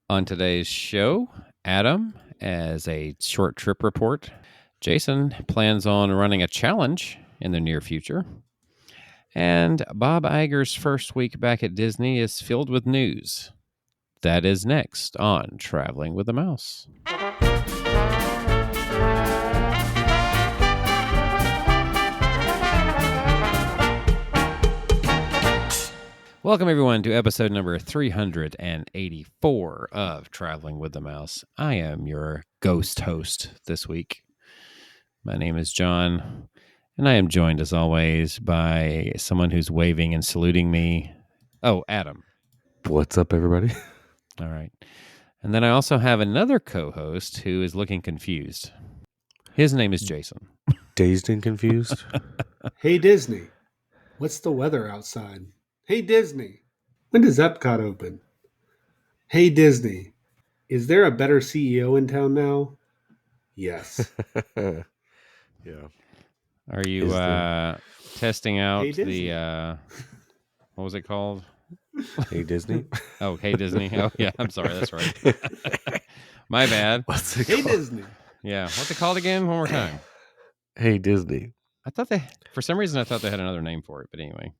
On today's show, Adam as a short trip report. Jason plans on running a challenge in the near future. And Bob Iger's first week back at Disney is filled with news. That is next on Traveling with the Mouse. Welcome, everyone, to episode number 384 of Traveling with the Mouse. I am your ghost host this week. My name is John, and I am joined, as always, by someone who's waving and saluting me. Oh, Adam. What's up, everybody? All right. And then I also have another co-host who is looking confused. His name is Jason. Dazed and confused? Hey, Disney, what's the weather outside? Hey, Disney, when does Epcot open? Hey, Disney, is there a better CEO in town now? Yes. Yeah. Are you testing out the, what was it called? Hey, Disney? Oh, Hey, Disney. Oh, yeah, I'm sorry. That's right. My bad. What's it Hey, called? Disney. Yeah. What's it called again? One more time. Hey, Disney. I thought for some reason, I thought they had another name for it. But anyway.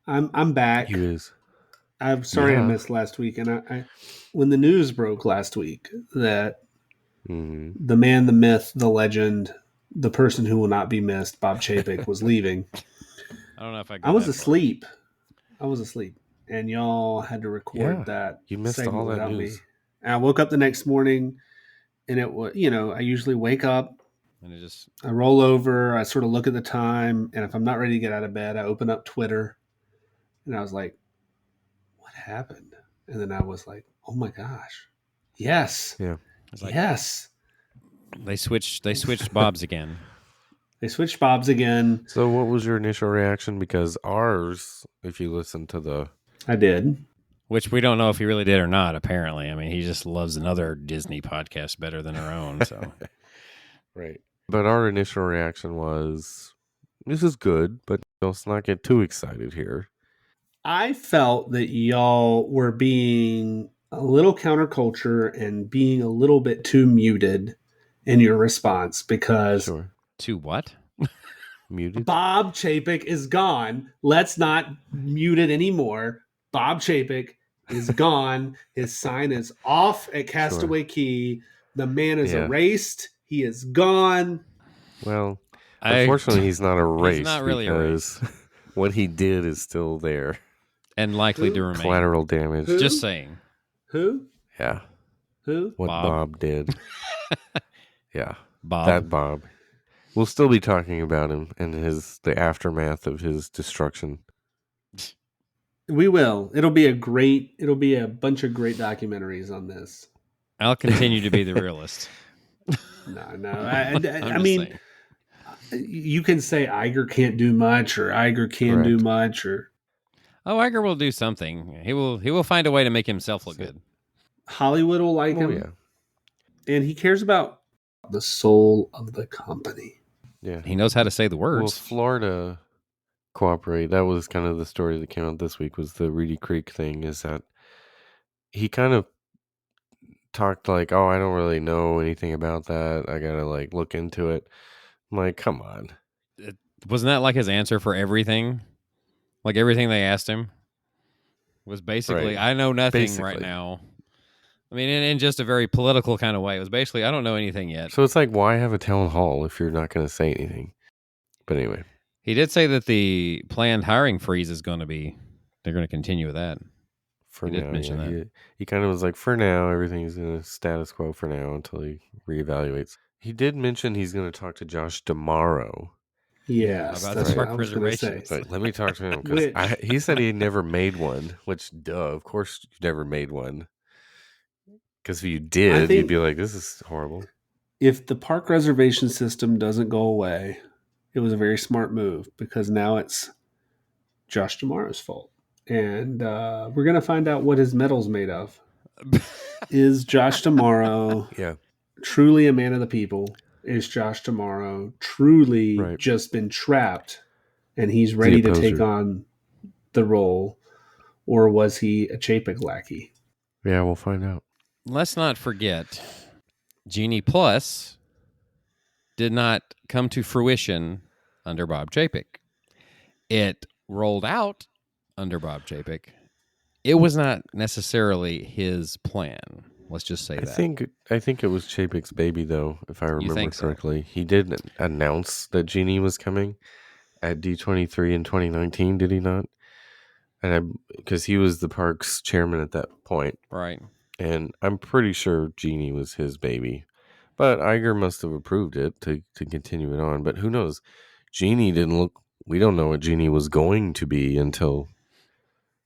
I'm back. He is. I'm sorry I Yeah. missed last week. And I when the news broke last week that the man, the myth, the legend, the person who will not be missed, Bob Chapek, was leaving. I don't know if I was asleep. And y'all had to record that. You missed segment all that without news. me. And I woke up the next morning, and it was, I usually wake up, And it just, I roll over, I sort of look at the time, and if I'm not ready to get out of bed, I open up Twitter, and I was like, what happened? And then I was like, oh my gosh, yes, Yeah. it's like, yes. They switched Bob's again. They switched Bob's again. So what was your initial reaction? Because ours, if you listen to the... I did. Which we don't know if he really did or not, apparently. I mean, he just loves another Disney podcast better than our own. So, Right. But our initial reaction was, this is good, but let's not get too excited here. I felt that y'all were being a little counterculture and being a little bit too muted in your response because Sure. to what? Muted? Bob Chapek is gone. Let's not mute it anymore. Bob Chapek is gone. His sign is off at Castaway Key. The man is erased. He is gone. Well, unfortunately, he's not erased. He's not really because what he did is still there. And likely to remain. Collateral damage. Who? Just saying. Who? Yeah. Who? What Bob did. Yeah. Bob. That Bob. We'll still be talking about him and the aftermath of his destruction. We will. It'll be a bunch of great documentaries on this. I'll continue to be the realist. No. I mean, you can say Iger can't do much, or Iger can do much, or Iger will do something. He will find a way to make himself look good. Hollywood will like him. Yeah. And he cares about the soul of the company. Yeah. He knows how to say the words. Well, Florida cooperate. That was kind of the story that came out this week, was the Reedy Creek thing, is that he kind of talked like, oh, I don't really know anything about that. I got to look into it. I'm like, come on. Wasn't that like his answer for everything? Like everything they asked him was basically, I know nothing right now. I mean, in just a very political kind of way. It was basically, I don't know anything yet. So it's like, why have a town hall if you're not going to say anything? But anyway. He did say that the planned hiring freeze is going to be, they're going to continue with that. For now, mention that. He kind of was like, for now, everything's in a status quo for now until he reevaluates. He did mention he's going to talk to Josh tomorrow. Yes, about the park reservations. So let me talk to him, because he said he never made one, which, duh, of course you've never made one. Because if you did, you'd be like, this is horrible. If the park reservation system doesn't go away, it was a very smart move, because now it's Josh D'Amaro's fault. And we're going to find out what his medal's made of. Is Josh D'Amaro truly a man of the people? Is Josh D'Amaro truly just been trapped and he's ready to take on the role? or was he a Chapek lackey? Yeah, we'll find out. Let's not forget, Genie Plus did not come to fruition under Bob Chapek. It rolled out under Bob Chapek. It was not necessarily his plan. Let's just say I that. think it was Chapek's baby, though, if I remember think so? correctly. He did announce that Genie was coming at D23 in 2019, did he not? And because he was the park's chairman at that point, Right. and I'm pretty sure Genie was his baby. But Iger must have approved it to continue it on. But who knows? Genie didn't look. We don't know what Genie was going to be until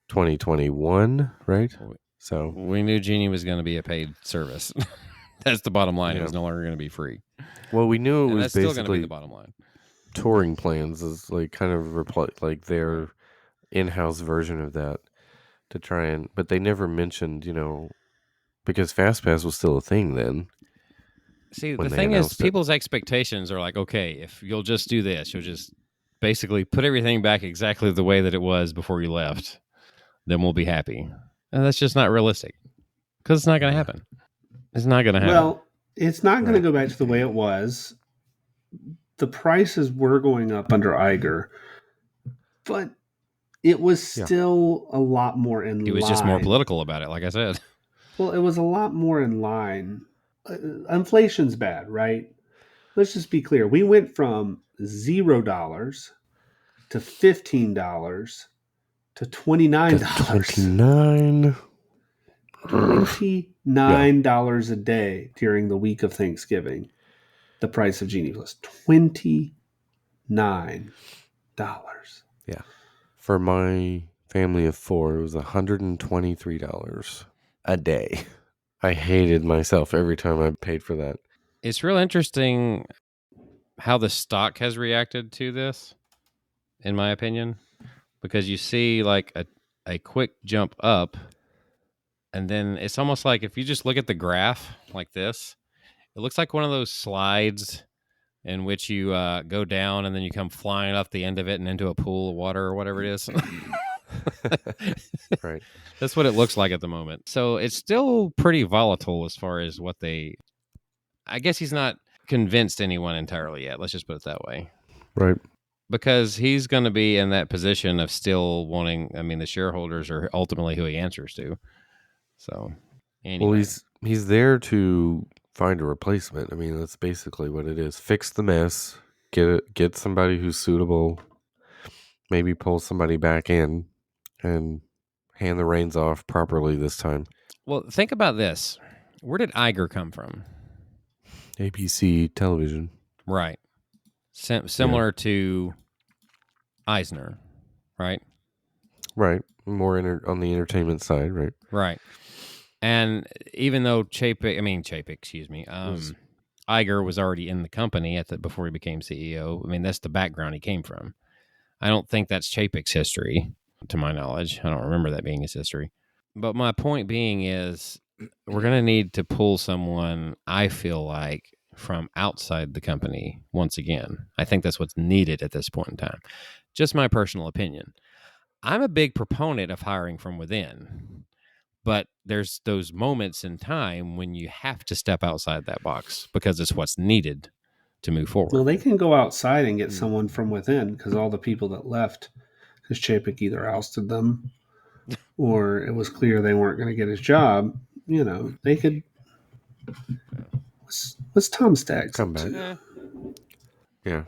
2021, right? So We knew Genie was going to be a paid service. That's the bottom line. It Yeah. was no longer going to be free. well, we knew it And was that's still going to be basically the bottom line. touring plans is like kind of like their in-house version of that to try and. But they never mentioned, because FastPass was still a thing then. See, when the they thing is, announced it. people's expectations are like, okay, if you'll just do this, you'll just basically put everything back exactly the way that it was before you left, then we'll be happy. And that's just not realistic because it's not going to happen. It's not going to happen. Well, it's not going to Right. go back to the way it was. The prices were going up under Iger, but it was Yeah. still a lot more in line. He was just more political about it, like I said. Well, it was a lot more in line. Inflation's bad, right? Let's just be clear. We went from $0 to $15 to $29. 29. $29 a day during the week of Thanksgiving. The price of Genie was $29. For my family of 4, it was $123 a day. I hated myself every time I paid for that. It's real interesting how the stock has reacted to this, in my opinion, because you see like a quick jump up, and then it's almost like if you just look at the graph like this, it looks like one of those slides in which you go down and then you come flying off the end of it and into a pool of water or whatever it is. Right. That's what it looks like at the moment. So it's still pretty volatile as far as what they. I guess he's not convinced anyone entirely yet. Let's just put it that way. Right. Because he's going to be in that position of still wanting. I mean, the shareholders are ultimately who he answers to. So, anyway. Well, he's there to find a replacement. I mean, that's basically what it is. Fix the mess. Get somebody who's suitable. Maybe pull somebody back in and hand the reins off properly this time. Well, think about this. Where did Iger come from? ABC television. Right. Similar to Eisner, right? Right. More on the entertainment side, right? Right. And even though Chapek, excuse me, Iger was already in the company before he became CEO. I mean, that's the background he came from. I don't think that's Chapek's history, to my knowledge. I don't remember that being his history. But my point being is we're going to need to pull someone, I feel like, from outside the company once again. I think that's what's needed at this point in time. Just my personal opinion. I'm a big proponent of hiring from within, but there's those moments in time when you have to step outside that box because it's what's needed to move forward. Well, they can go outside and get someone from within because all the people that left, because Chapek either ousted them or it was clear they weren't going to get his job, they could. What's Tom Staggs Come up back. to? Yeah.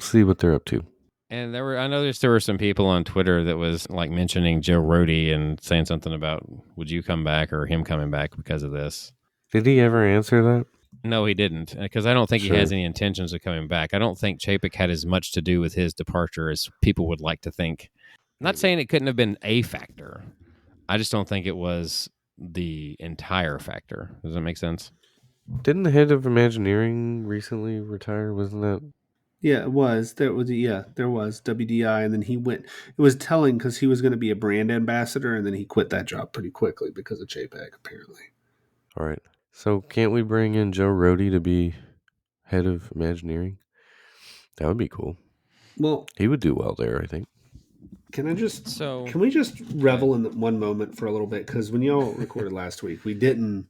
See what they're up to. And I noticed there were some people on Twitter that was like mentioning Joe Rohde and saying something about, would you come back or him coming back because of this? Did he ever answer that? No, he didn't, because I don't think Sure. he has any intentions of coming back. I don't think Chapek had as much to do with his departure as people would like to think. I'm not saying it couldn't have been a factor. I just don't think it was the entire factor. Does that make sense? Didn't the head of Imagineering recently retire? Wasn't that? Yeah, it was. There was WDI, and then he went. It was telling because he was going to be a brand ambassador, and then he quit that job pretty quickly because of Chapek, apparently. All right. So can't we bring in Joe Rohde to be head of Imagineering? That would be cool. Well, He would do well there, I think. Can So we just revel in one moment for a little bit? Because when y'all recorded last week, we didn't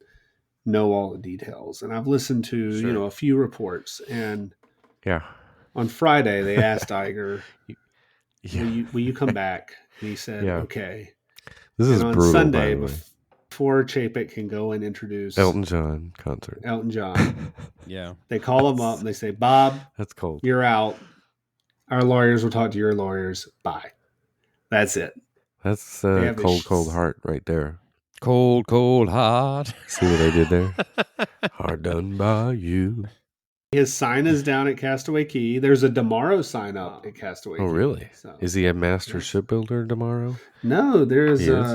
know all the details, and I've listened to Sure. a few reports. And Yeah. on Friday, they asked Iger, Yeah. will you come back? And he said, Yeah. okay. This And is on brutal, Sunday, by the way. before Chapek can go and introduce Elton John concert. Elton John, yeah, they call him up and they say, Bob, That's cold. you're out. Our lawyers will talk to your lawyers. Bye. That's it. That's They a have cold heart right there. cold, heart. See what I did there? Hard done by you. His sign is down at Castaway Key. There's a Tomorrow sign up at Castaway Oh, Key. really? So, Is he a master yes. shipbuilder tomorrow? No, there's He is?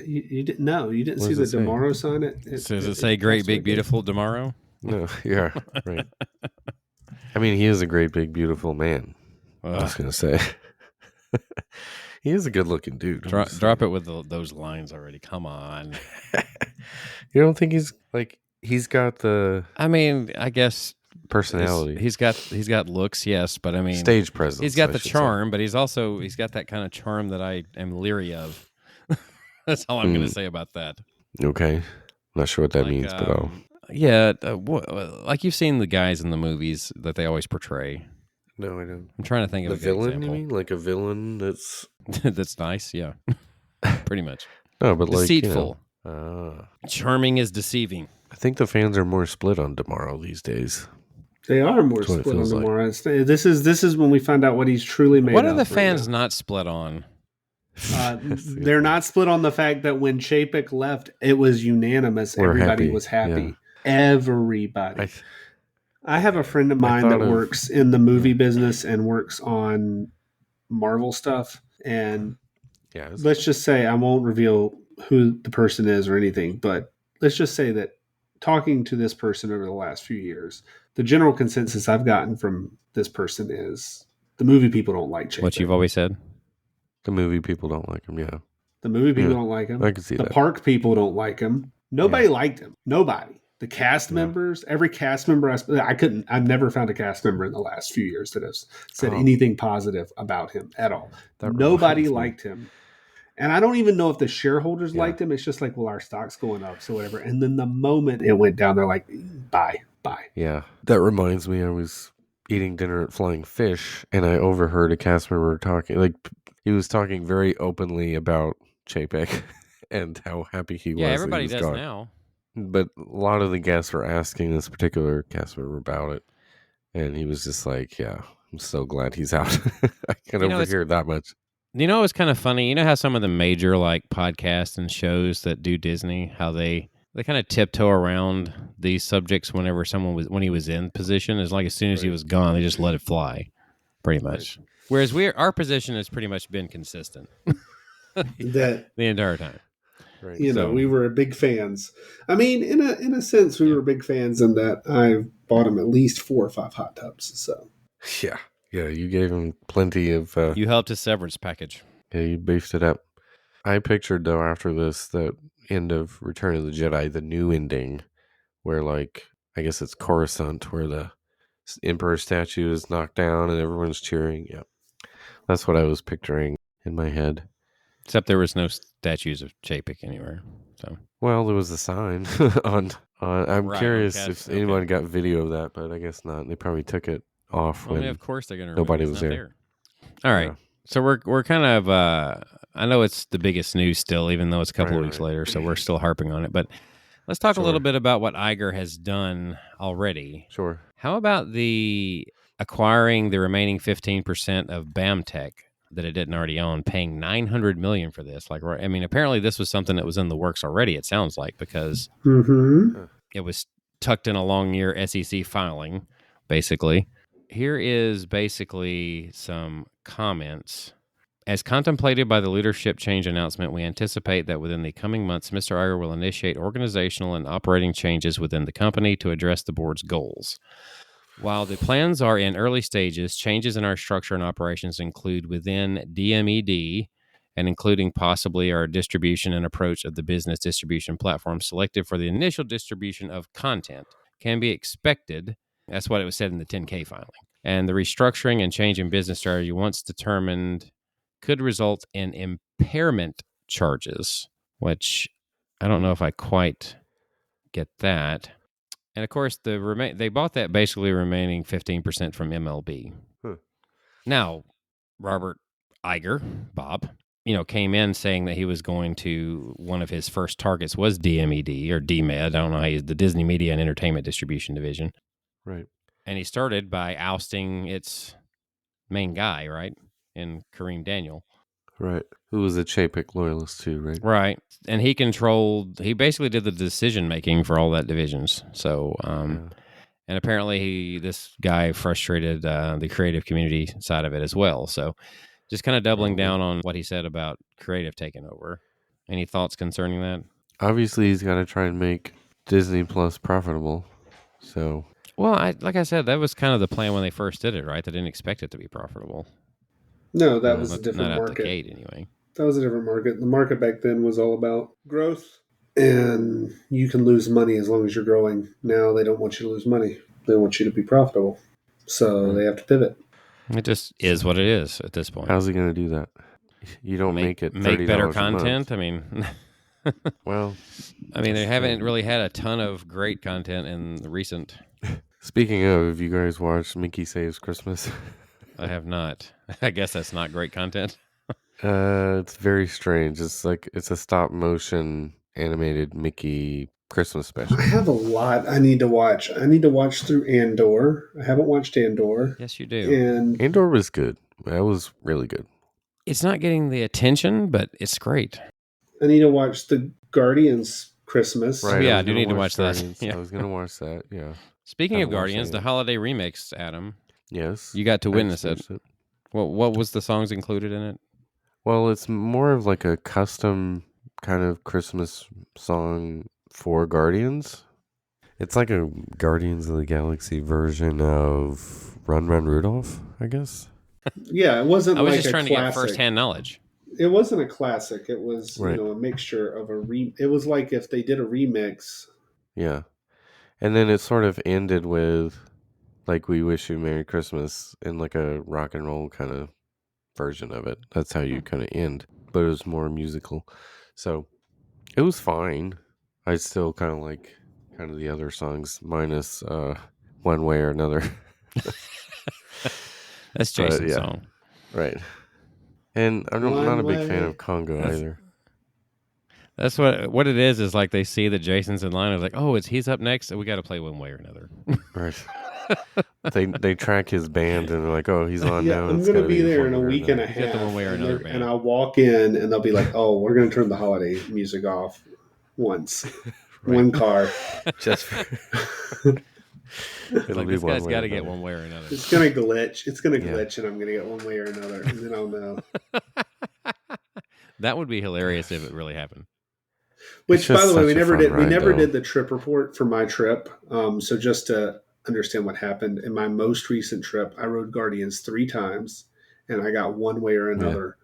you didn't you didn't What see does the it say? Tomorrow sign Does it say "Great Big Beautiful Tomorrow"? No, yeah, right. I mean, he is a great, big, beautiful man. I was going to say. He is a good-looking dude. Drop it with those lines already. Come on. You don't think he's got the... I mean, I guess personality. He's got looks, yes, but I mean, stage presence. He's got the charm, but he's got that kind of charm that I am leery of. That's all I'm going to say about that. Okay, not sure what that means, but yeah, like you've seen the guys in the movies that they always portray. No, I don't. I'm trying to think of a villain. example. You mean like a villain that's that's nice? Yeah, pretty much. No, but deceitful. Like, charming is deceiving. I think the fans are more split on Tomorrow these days. They are more split on Tomorrow. Like. This is when we find out what he's truly made. What are the fans not split on? They're not split on the fact that when Chapek left, it was unanimous. Everybody was happy. Yeah. Everybody. I have a friend of mine that works in the movie business and works on Marvel stuff. And let's just say, I won't reveal who the person is or anything, but let's just say that talking to this person over the last few years, the general consensus I've gotten from this person is the movie people don't like Chapek. What you've always said? The movie people don't like him, yeah. The movie people don't like him. I can see that. The park people don't like him. Nobody liked him. Nobody. The cast members, every cast member, I've never found a cast member in the last few years that has said anything positive about him at all. Nobody liked him. And I don't even know if the shareholders liked him. It's just like, well, our stock's going up, so whatever. And then the moment it went down, they're like, bye. Yeah. That reminds me, I was eating dinner at Flying Fish, and I overheard a cast member talking, like, he was talking very openly about Chapek and how happy he was. Yeah, everybody does gone. now. But a lot of the guests were asking this particular cast member about it, and he was just like, yeah, I'm so glad he's out. I can overhear that much. You know, it's kind of funny. You know how some of the major like podcasts and shows that do Disney, how they kind of tiptoe around these subjects whenever when he was in position. It's like as soon as he was gone, they just let it fly, pretty much. Whereas our position has pretty much been consistent the entire time. Right. You know, we were big fans. I mean, in a sense, we were big fans in that I bought him at least 4 or 5 hot tubs. So yeah, you gave him plenty of. You helped his severance package. Yeah, you beefed it up. I pictured though after this the end of Return of the Jedi, the new ending, where like I guess it's Coruscant, where the Emperor statue is knocked down and everyone's cheering. Yeah, that's what I was picturing in my head. Except there was no statues of Chapek anywhere. So well, there was a sign on. I'm curious if anyone got video of that, but I guess not. They probably took it off when. Of course, they're going to. Nobody was there. All right, so we're kind of. I know it's the biggest news still, even though it's a couple of weeks later. So we're still harping on it, but let's talk a little bit about what Iger has done already. Sure. How about the acquiring the remaining 15% of BAMTech that it didn't already own, paying $900 million for this? Like, I mean, apparently this was something that was in the works already. It sounds like because it was tucked in a long year SEC filing, basically. Here is basically some comments. As contemplated by the leadership change announcement, we anticipate that within the coming months, Mr. Iger will initiate organizational and operating changes within the company to address the board's goals. While the plans are in early stages, changes in our structure and operations include within DMED and including possibly our distribution and approach of the business distribution platform selected for the initial distribution of content can be expected. That's what it was said in the 10K filing. And the restructuring and change in business strategy once determined could result in impairment charges, which I don't know if I quite get that. And of course, they bought that basically remaining 15% from MLB. Huh. Now, Robert Iger, Bob, came in saying that he was going to, one of his first targets was DMED or DMED. I don't know the Disney Media and Entertainment Distribution Division. Right. And he started by ousting its main guy, right? In Kareem Daniel. Right. Who was a Chapek loyalist too, right? Right. And he basically did the decision making for all that divisions. So, and apparently this guy frustrated the creative community side of it as well. So just kind of doubling down on what he said about creative taking over. Any thoughts concerning that? Obviously, he's got to try and make Disney Plus profitable. So, well, like I said, that was kind of the plan when they first did it, right? They didn't expect it to be profitable. No, that was a different not market. Out the gate, anyway. That was a different market. The market back then was all about growth, and you can lose money as long as you're growing. Now they don't want you to lose money. They want you to be profitable. So they have to pivot. It just is what it is at this point. How's he going to do that? You don't make it $30 better content. I mean, well, they haven't really had a ton of great content in the recent. Speaking of, have you guys watched Mickey Saves Christmas? I have not. I guess that's not great content. It's very strange. It's a stop motion animated Mickey Christmas special. I have a lot I need to watch. I need to watch through Andor. I haven't watched Andor. Yes, you do. And Andor was good. That was really good. It's not getting the attention, but it's great. I need to watch the Guardians Christmas. Right. Yeah, I do need to watch that. Yeah. I was going to watch that. Yeah. Speaking of Guardians, the holiday remix, Adam. Yes. You got to witness it. What was the songs included in it? Well, it's more of like a custom kind of Christmas song for Guardians. It's like a Guardians of the Galaxy version of Run Run Rudolph, I guess. Yeah, it wasn't. I was like just trying to get firsthand knowledge. It wasn't a classic. It was right. A mixture of It was like if they did a remix. Yeah, and then it sort of ended with like "We Wish You Merry Christmas" in like a rock and roll kind of version of it. That's how you kind of end, but it was more musical. So it was fine. I still kind of like the other songs minus One Way or Another. That's Jason's song. Right. And I'm not a big fan of Congo either. That's what it is like they see that Jason's in line. It's like, oh, he's up next, so we got to play One Way or Another. Right. They track his band and they're like, oh, he's on now. I'm going to be there in a week and a half. The One Way or Another band. And I'll walk in and they'll be like, oh, we're going to turn the holiday music off once. Right. One car. Just It'll like, this guy's got to get One Way or Another. It's going to glitch. It's going to glitch and I'm going to get One Way or Another. And then I'll know. That would be hilarious if it really happened. Which, by the way, we never did the trip report for my trip. So just to understand what happened, in my most recent trip, I rode Guardians 3 times, and I got One Way or Another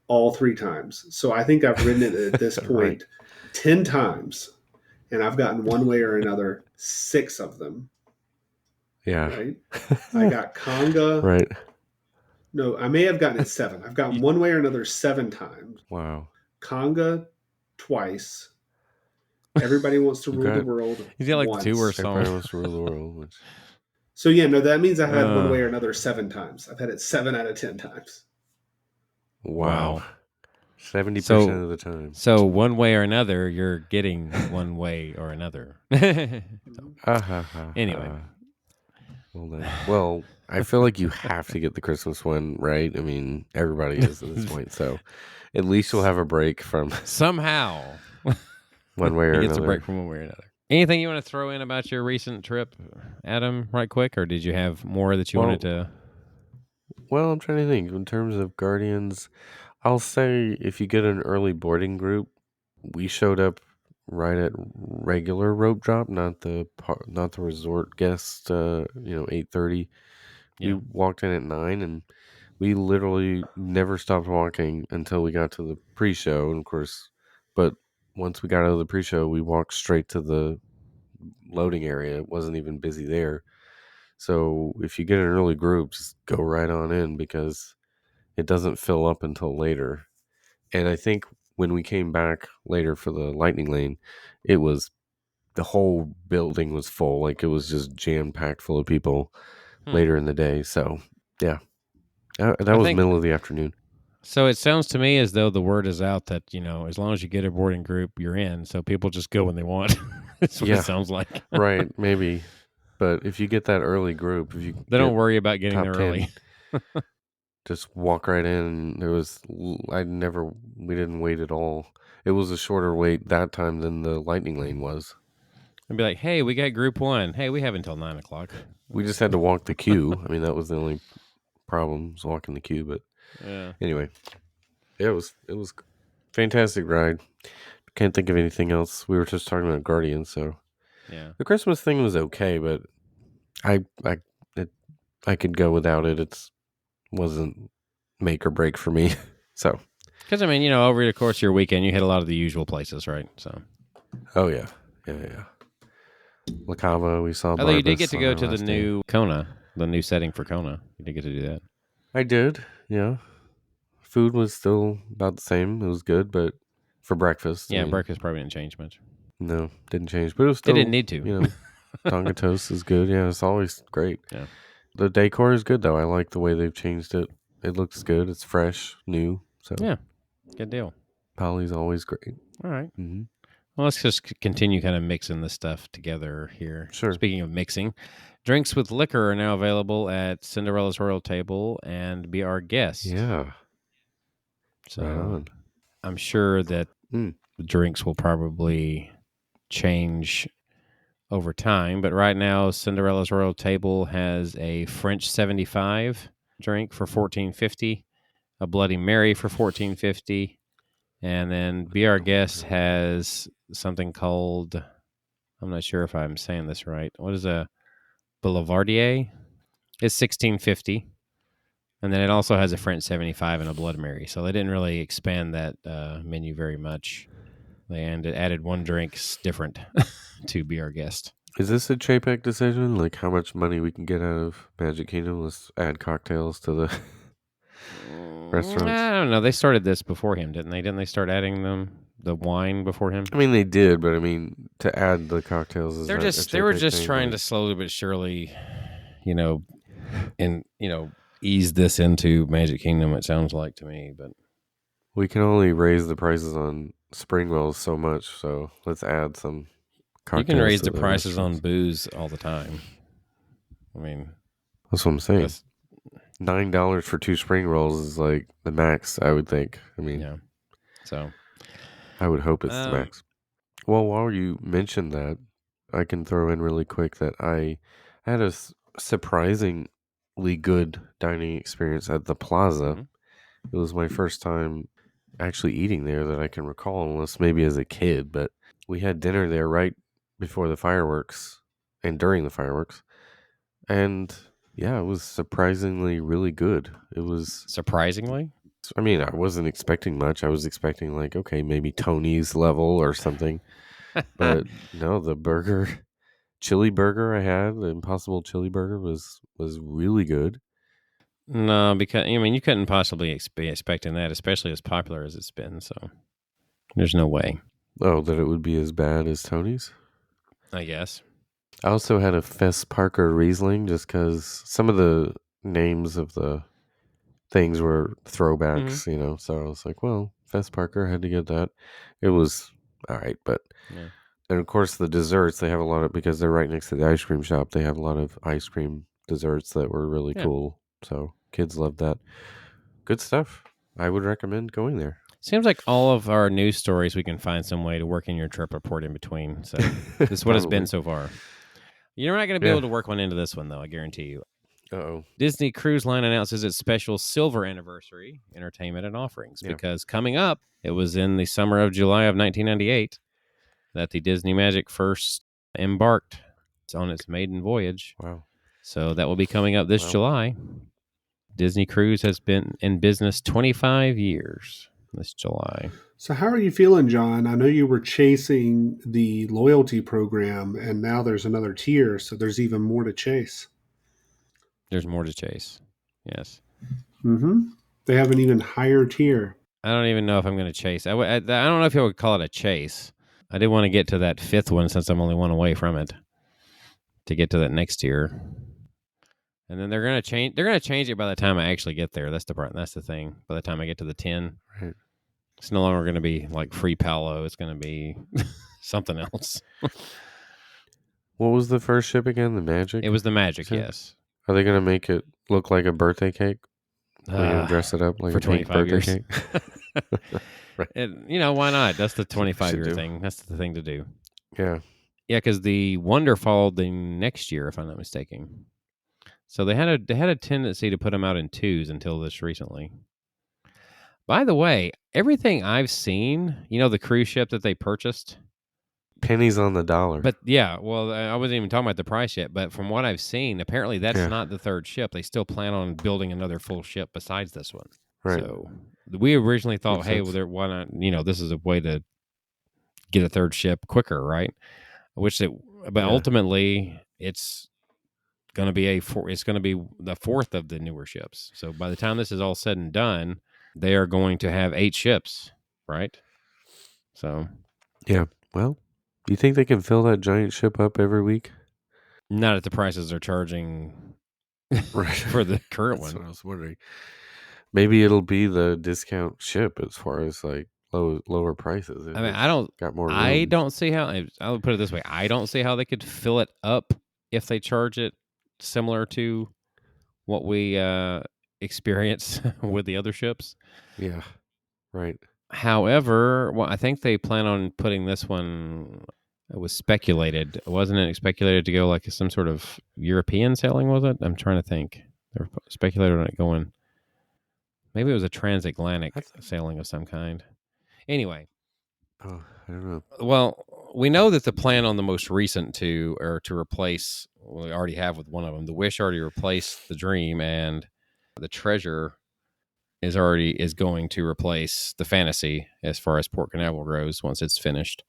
all 3 times. So I think I've ridden it at this point 10 times, and I've gotten One Way or Another 6 of them. Yeah. Right? I got Conga. Right. No, I may have gotten it 7. I've gotten One Way or Another 7 times. Wow. Conga twice. Everybody wants to rule the world. He's got like once. 2 or so. Everybody wants to rule the world. So yeah, no, that means I've had One Way or Another 7 times. I've had it 7 out of 10 times. Wow. 70% of the time. So One Way or Another, you're getting One Way or Another. Anyway. Well, I feel like you have to get the Christmas one, right? I mean, everybody is at this point. So at least you'll have a break from somehow. One way or another. He gets a break from one way or another. Anything you want to throw in about your recent trip, Adam, right quick? Or did you have more that you wanted to? Well, I'm trying to think. In terms of Guardians, I'll say if you get an early boarding group, we showed up right at regular rope drop, not the resort guest, 8:30. Yeah. We walked in at 9 and we literally never stopped walking until we got to the pre-show. And of course, but once we got out of the pre-show, we walked straight to the loading area. It wasn't even busy there. So if you get an early group, just go right on in because it doesn't fill up until later. And I think when we came back later for the Lightning Lane, it was the whole building was full. Like it was just jam packed full of people later in the day. So yeah, that I was think- middle of the afternoon. So it sounds to me as though the word is out that, as long as you get a boarding group, you're in. So people just go when they want. That's what Yeah. it sounds like. Right, maybe. But if you get that early group, They don't worry about getting top there early. 10, just walk right in. We didn't wait at all. It was a shorter wait that time than the Lightning Lane was. And be like, hey, we got group 1. Hey, we have until 9 o'clock. We just had to walk the queue. I mean, that was the only problem, was walking the queue. But Yeah. anyway, it was fantastic ride. Can't think of anything else. We were just talking about Guardians, so Yeah. the Christmas thing was okay, but I could go without it. It wasn't make or break for me. So, Because, over the course of your weekend, you hit a lot of the usual places, right? So, oh yeah. La Cava, we saw. although you did get Barbas to on go our to the last day. new Kona, the new setting for Kona. You did get to do that. I did, yeah. Food was still about the same. It was good, but for breakfast, Yeah, breakfast probably didn't change much. no, didn't change. But it was They still. didn't need to. Tonga toast is good. Yeah, it's always great. Yeah. The decor is good though. I like the way they've changed it. It looks good. It's fresh, new. So Yeah. Good deal. Polly's always great. All right. Mm-hmm. Well, let's just continue kind of mixing this stuff together here. Sure. Speaking of mixing, drinks with liquor are now available at Cinderella's Royal Table and Be Our Guest. Yeah. So Right on. I'm sure that Mm. the drinks will probably change over time. But right now, Cinderella's Royal Table has a French 75 drink for $14.50, a Bloody Mary for $14.50, and then Be Our Guest has something called, I'm not sure if I'm saying this right. What is a Boulevardier? It's $16.50. And then it also has a French 75 and a Blood Mary. So they didn't really expand that menu very much. They added one drink different to Be Our Guest. Is this a Chapek decision? Like how much money we can get out of Magic Kingdom? Let's add cocktails to the restaurants. I don't know. They started this before him, didn't they? Didn't they start adding the wine before him? I mean, they did, but I mean, to add the cocktails is They were Chapek just thing, trying like- to slowly but surely, ease this into Magic Kingdom. It sounds like to me, but We can only raise the prices on Springwells so much, so let's add some cocktails. you can raise to the prices on restaurants. booze all the time. I mean, That's what I'm saying. that's- $9 for 2 spring rolls is like the max, I would think. I mean, yeah. So I would hope it's the Um, max. Well, while you mentioned that, I can throw in really quick that I had a surprisingly good dining experience at the Plaza. Mhm. It was my first time actually eating there that I can recall, unless maybe as a kid. But we had dinner there right before the fireworks and during the fireworks. And yeah, it was surprisingly really good. It was, surprisingly, I mean, I wasn't expecting much. I was expecting like, okay, maybe Tony's level or something. But no, the chili burger I had, the Impossible Chili Burger was really good. no, because you couldn't possibly be expecting that, especially as popular as it's been. So there's no way, Oh, that it would be as bad as Tony's. I guess. I also had a Fess Parker Riesling just because some of the names of the things were throwbacks, So I was like, well, Fess Parker, had to get that. It was all right, but Yeah. and of course the desserts they have a lot of, because they're right next to the ice cream shop. They have a lot of ice cream desserts that were really Yeah. cool. So kids loved that. Good stuff. I would recommend going there. Seems like all of our news stories, we can find some way to work in your trip report in between. So this is what it's been so far. You're not going to be Yeah. able to work one into this one, though, I guarantee you. Uh-oh. Disney Cruise Line announces its special silver anniversary entertainment and offerings Yeah. because coming up, it was in the summer of July of 1998 that the Disney Magic first embarked on its maiden voyage. Wow. So that will be coming up this Wow. July. Disney Cruise has been in business 25 years this July. So how are you feeling, John? I know you were chasing the loyalty program, and now there's another tier, so there's even more to chase. There's more to chase. Yes. Mm-hmm. They have an even higher tier. I don't even know if I'm going to chase. I don't know if you would call it a chase. I did want to get to that 5th one since I'm only one away from it to get to that next tier. And then they're going to change. They're going to change it by the time I actually get there. That's the part. That's the thing. By the time I get to the 10, Right. it's no longer going to be like free Palo. It's going to be something else. What was the first ship again? The Magic? It was the Magic, So- yes. Are they going to make it look like a birthday cake? Are they going to dress it up like for a pink 25 birthday years. cake? Right. And, why not? That's the Should 25-year do. thing. That's the thing to do. Yeah. Yeah, because the Wonder followed the next year, if I'm not mistaken. So they had a tendency to put them out in 2s until this recently. By the way, everything I've seen, the cruise ship that they purchased. Pennies on the dollar. But yeah, well, I wasn't even talking about the price yet. But from what I've seen, apparently that's Yeah. not the 3rd ship. They still plan on building another full ship besides this one. Right. So we originally thought, Makes hey, sense. well, why not? This is a way to get a 3rd ship quicker, right? But Yeah. ultimately, it's going to be it's going to be the 4th of the newer ships. So by the time this is all said and done, they are going to have 8 ships, right? So Well, do you think they can fill that giant ship up every week? not at the prices they're charging Right. for the current That's one. what I was wondering. Maybe it'll be the discount ship as far as like lower prices. if I mean, it's I don't. got more room. I don't see how. I'll put it this way: I don't see how they could fill it up if they charge it similar to what we experience with the other ships. Yeah. Right. However, I think they plan on putting this one. It was speculated, wasn't it? Speculated to go like some sort of European sailing, was it? I'm trying to think. They were speculated on it going. Maybe it was a transatlantic sailing of some kind. Anyway. Oh, I don't know. Well, we know that the plan on the most recent two are to replace. Well, we already have with one of them. The Wish already replaced the Dream, and the Treasure is going to replace the Fantasy as far as Port Canaveral goes once it's finished.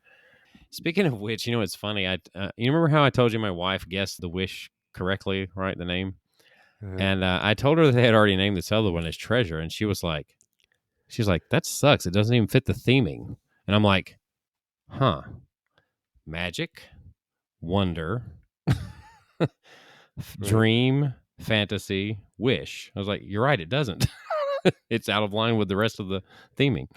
Speaking of which, it's funny. You remember how I told you my wife guessed the Wish correctly, right? The name, and I told her that they had already named this other one as Treasure, and she's like, that sucks. It doesn't even fit the theming, and I'm like, huh. Magic, Wonder, Dream, Fantasy, Wish. I was like, you're right, it doesn't. It's out of line with the rest of the theming.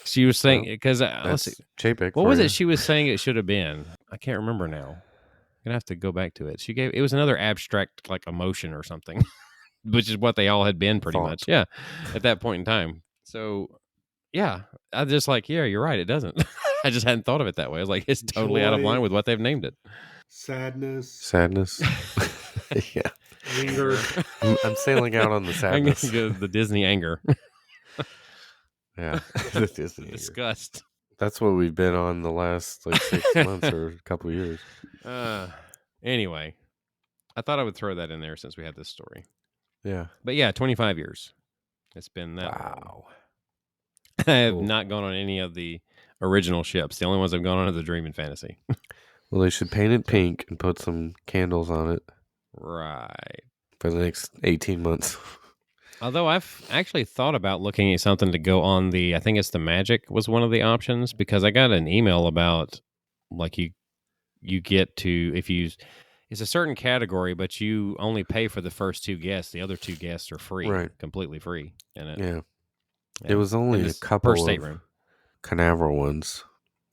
She was saying, because let's see, Chapek. what was it she was saying it should have been? I can't remember now. I'm gonna have to go back to it. It was another abstract like emotion or something, which is what they all had been pretty much. Yeah, at that point in time. So yeah, I just like, yeah, you're right, it doesn't. I just hadn't thought of it that way. I was like, it's totally out of line with what they've named it. Sadness. Yeah. Anger. I'm sailing out on the sadness. The Disney anger. Yeah. The Disney anger. Disgust. That's what we've been on the last 6 months or a couple of years. Anyway, I thought I would throw that in there since we had this story. Yeah. But yeah, 25 years. It's been that long. Wow. I have Cool. not gone on any of the original ships. The only ones I've gone on are the Dream and Fantasy. Well, they should paint it pink and put some candles on it Right. for the next 18 months. Although I've actually thought about looking at something to go on I think it's the Magic was one of the options, because I got an email about like you get to, it's a certain category, but you only pay for the first 2 guests. The other 2 guests are free, Right. completely free. And Yeah. It was only a couple per of stateroom. Canaveral ones.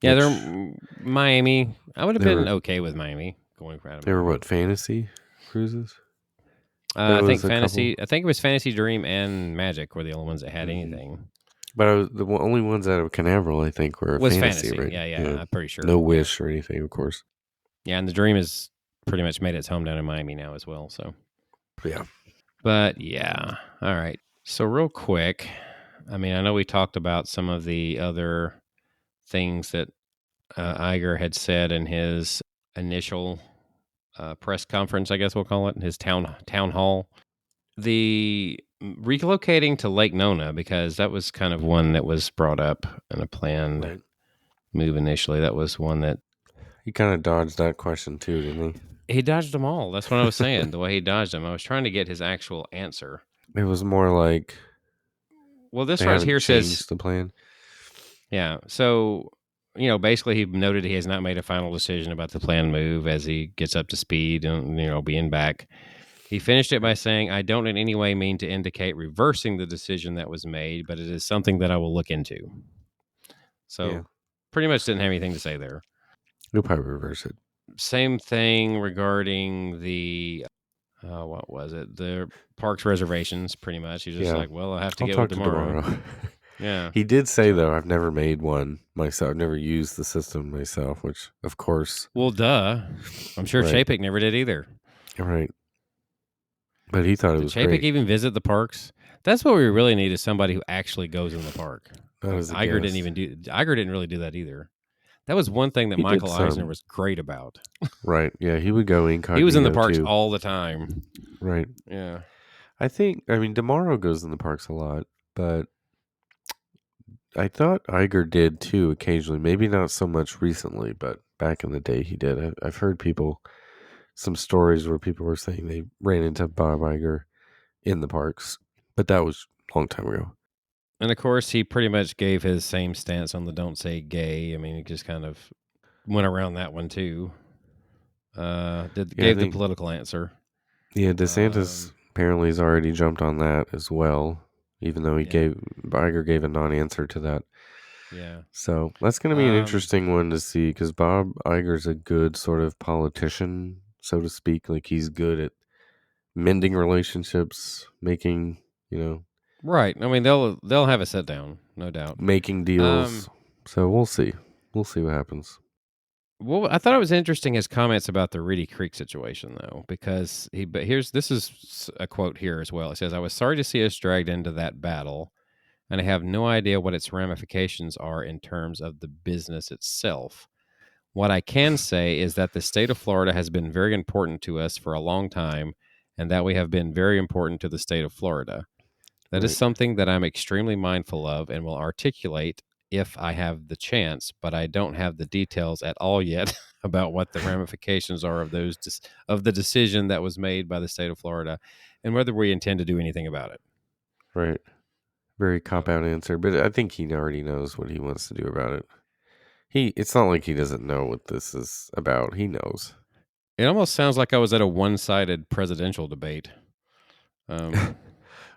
Yeah, which- they're Miami. I would have They been were- okay with Miami going for. They were what, fantasy cruises? I there think was a Fantasy. I think it was Fantasy, Dream, and Magic were the only ones that had anything. But the only ones out of Canaveral, I think, were Was fantasy, Fantasy? right? Yeah, I'm pretty sure. No Wish or anything, of course. Yeah, and the Dream is pretty much made its home down in Miami now as well. So, Yeah. but yeah, all right. So real quick, I mean, I know we talked about some of the other things that Iger had said in his initial press conference, I guess we'll call it, his town hall. The relocating to Lake Nona, because that was kind of one that was brought up in a planned Right. move initially. That was one that He kind of dodged that question too, didn't he dodged them all. That's what I was saying. The way he dodged them, I was trying to get his actual answer. he? It was more like Well, this They right haven't here says, changed the plan. yeah. So, basically he noted he has not made a final decision about the planned move as he gets up to speed and, being back. He finished it by saying, I don't in any way mean to indicate reversing the decision that was made, but it is something that I will look into. So Yeah. pretty much didn't have anything to say there. You'll probably reverse it. Same thing regarding the, what was it? The parks reservations, pretty much. He's just Yeah. like, well, I'll have to I'll get talk with to tomorrow. tomorrow. Yeah. He did say, though, I've never made one myself. I've never used the system myself, which, of course. Well, duh. I'm sure Right. Chapek never did either. Right. But he thought it Did was Chapek great. even visit the parks? That's what we really need, is somebody who actually goes in the park. Not as a Iger guest. Iger didn't really do that either. That was one thing that He did Michael Eisner some. was great about. Right. Yeah, he would go incognito, He was in the parks too. all the time. Right. Yeah. DeMauro goes in the parks a lot, but I thought Iger did too occasionally. Maybe not so much recently, but back in the day he did. I've heard some stories where people were saying they ran into Bob Iger in the parks, but that was a long time ago. And of course, he pretty much gave his same stance on the "don't say gay." I mean, he just kind of went around that one too. Gave the political answer. Yeah, DeSantis apparently has already jumped on that as well, even though Iger gave a non-answer to that. Yeah. So that's going to be an interesting one to see, because Bob Iger's a good sort of politician, so to speak. Like, he's good at mending relationships, making, Right. I mean, they'll have a sit down, no doubt. Making deals. So we'll see. We'll see what happens. Well, I thought it was interesting his comments about the Reedy Creek situation, though, because this is a quote here as well. It says, "I was sorry to see us dragged into that battle, and I have no idea what its ramifications are in terms of the business itself. What I can say is that the state of Florida has been very important to us for a long time, and that we have been very important to the state of Florida. That is something that I'm extremely mindful of and will articulate if I have the chance, but I don't have the details at all yet about what the ramifications are of the decision that was made by the state of Florida, and whether we intend to do anything about it." Right. Very cop-out answer, but I think he already knows what he wants to do about it. It's not like he doesn't know what this is about. He knows. It almost sounds like I was at a one-sided presidential debate.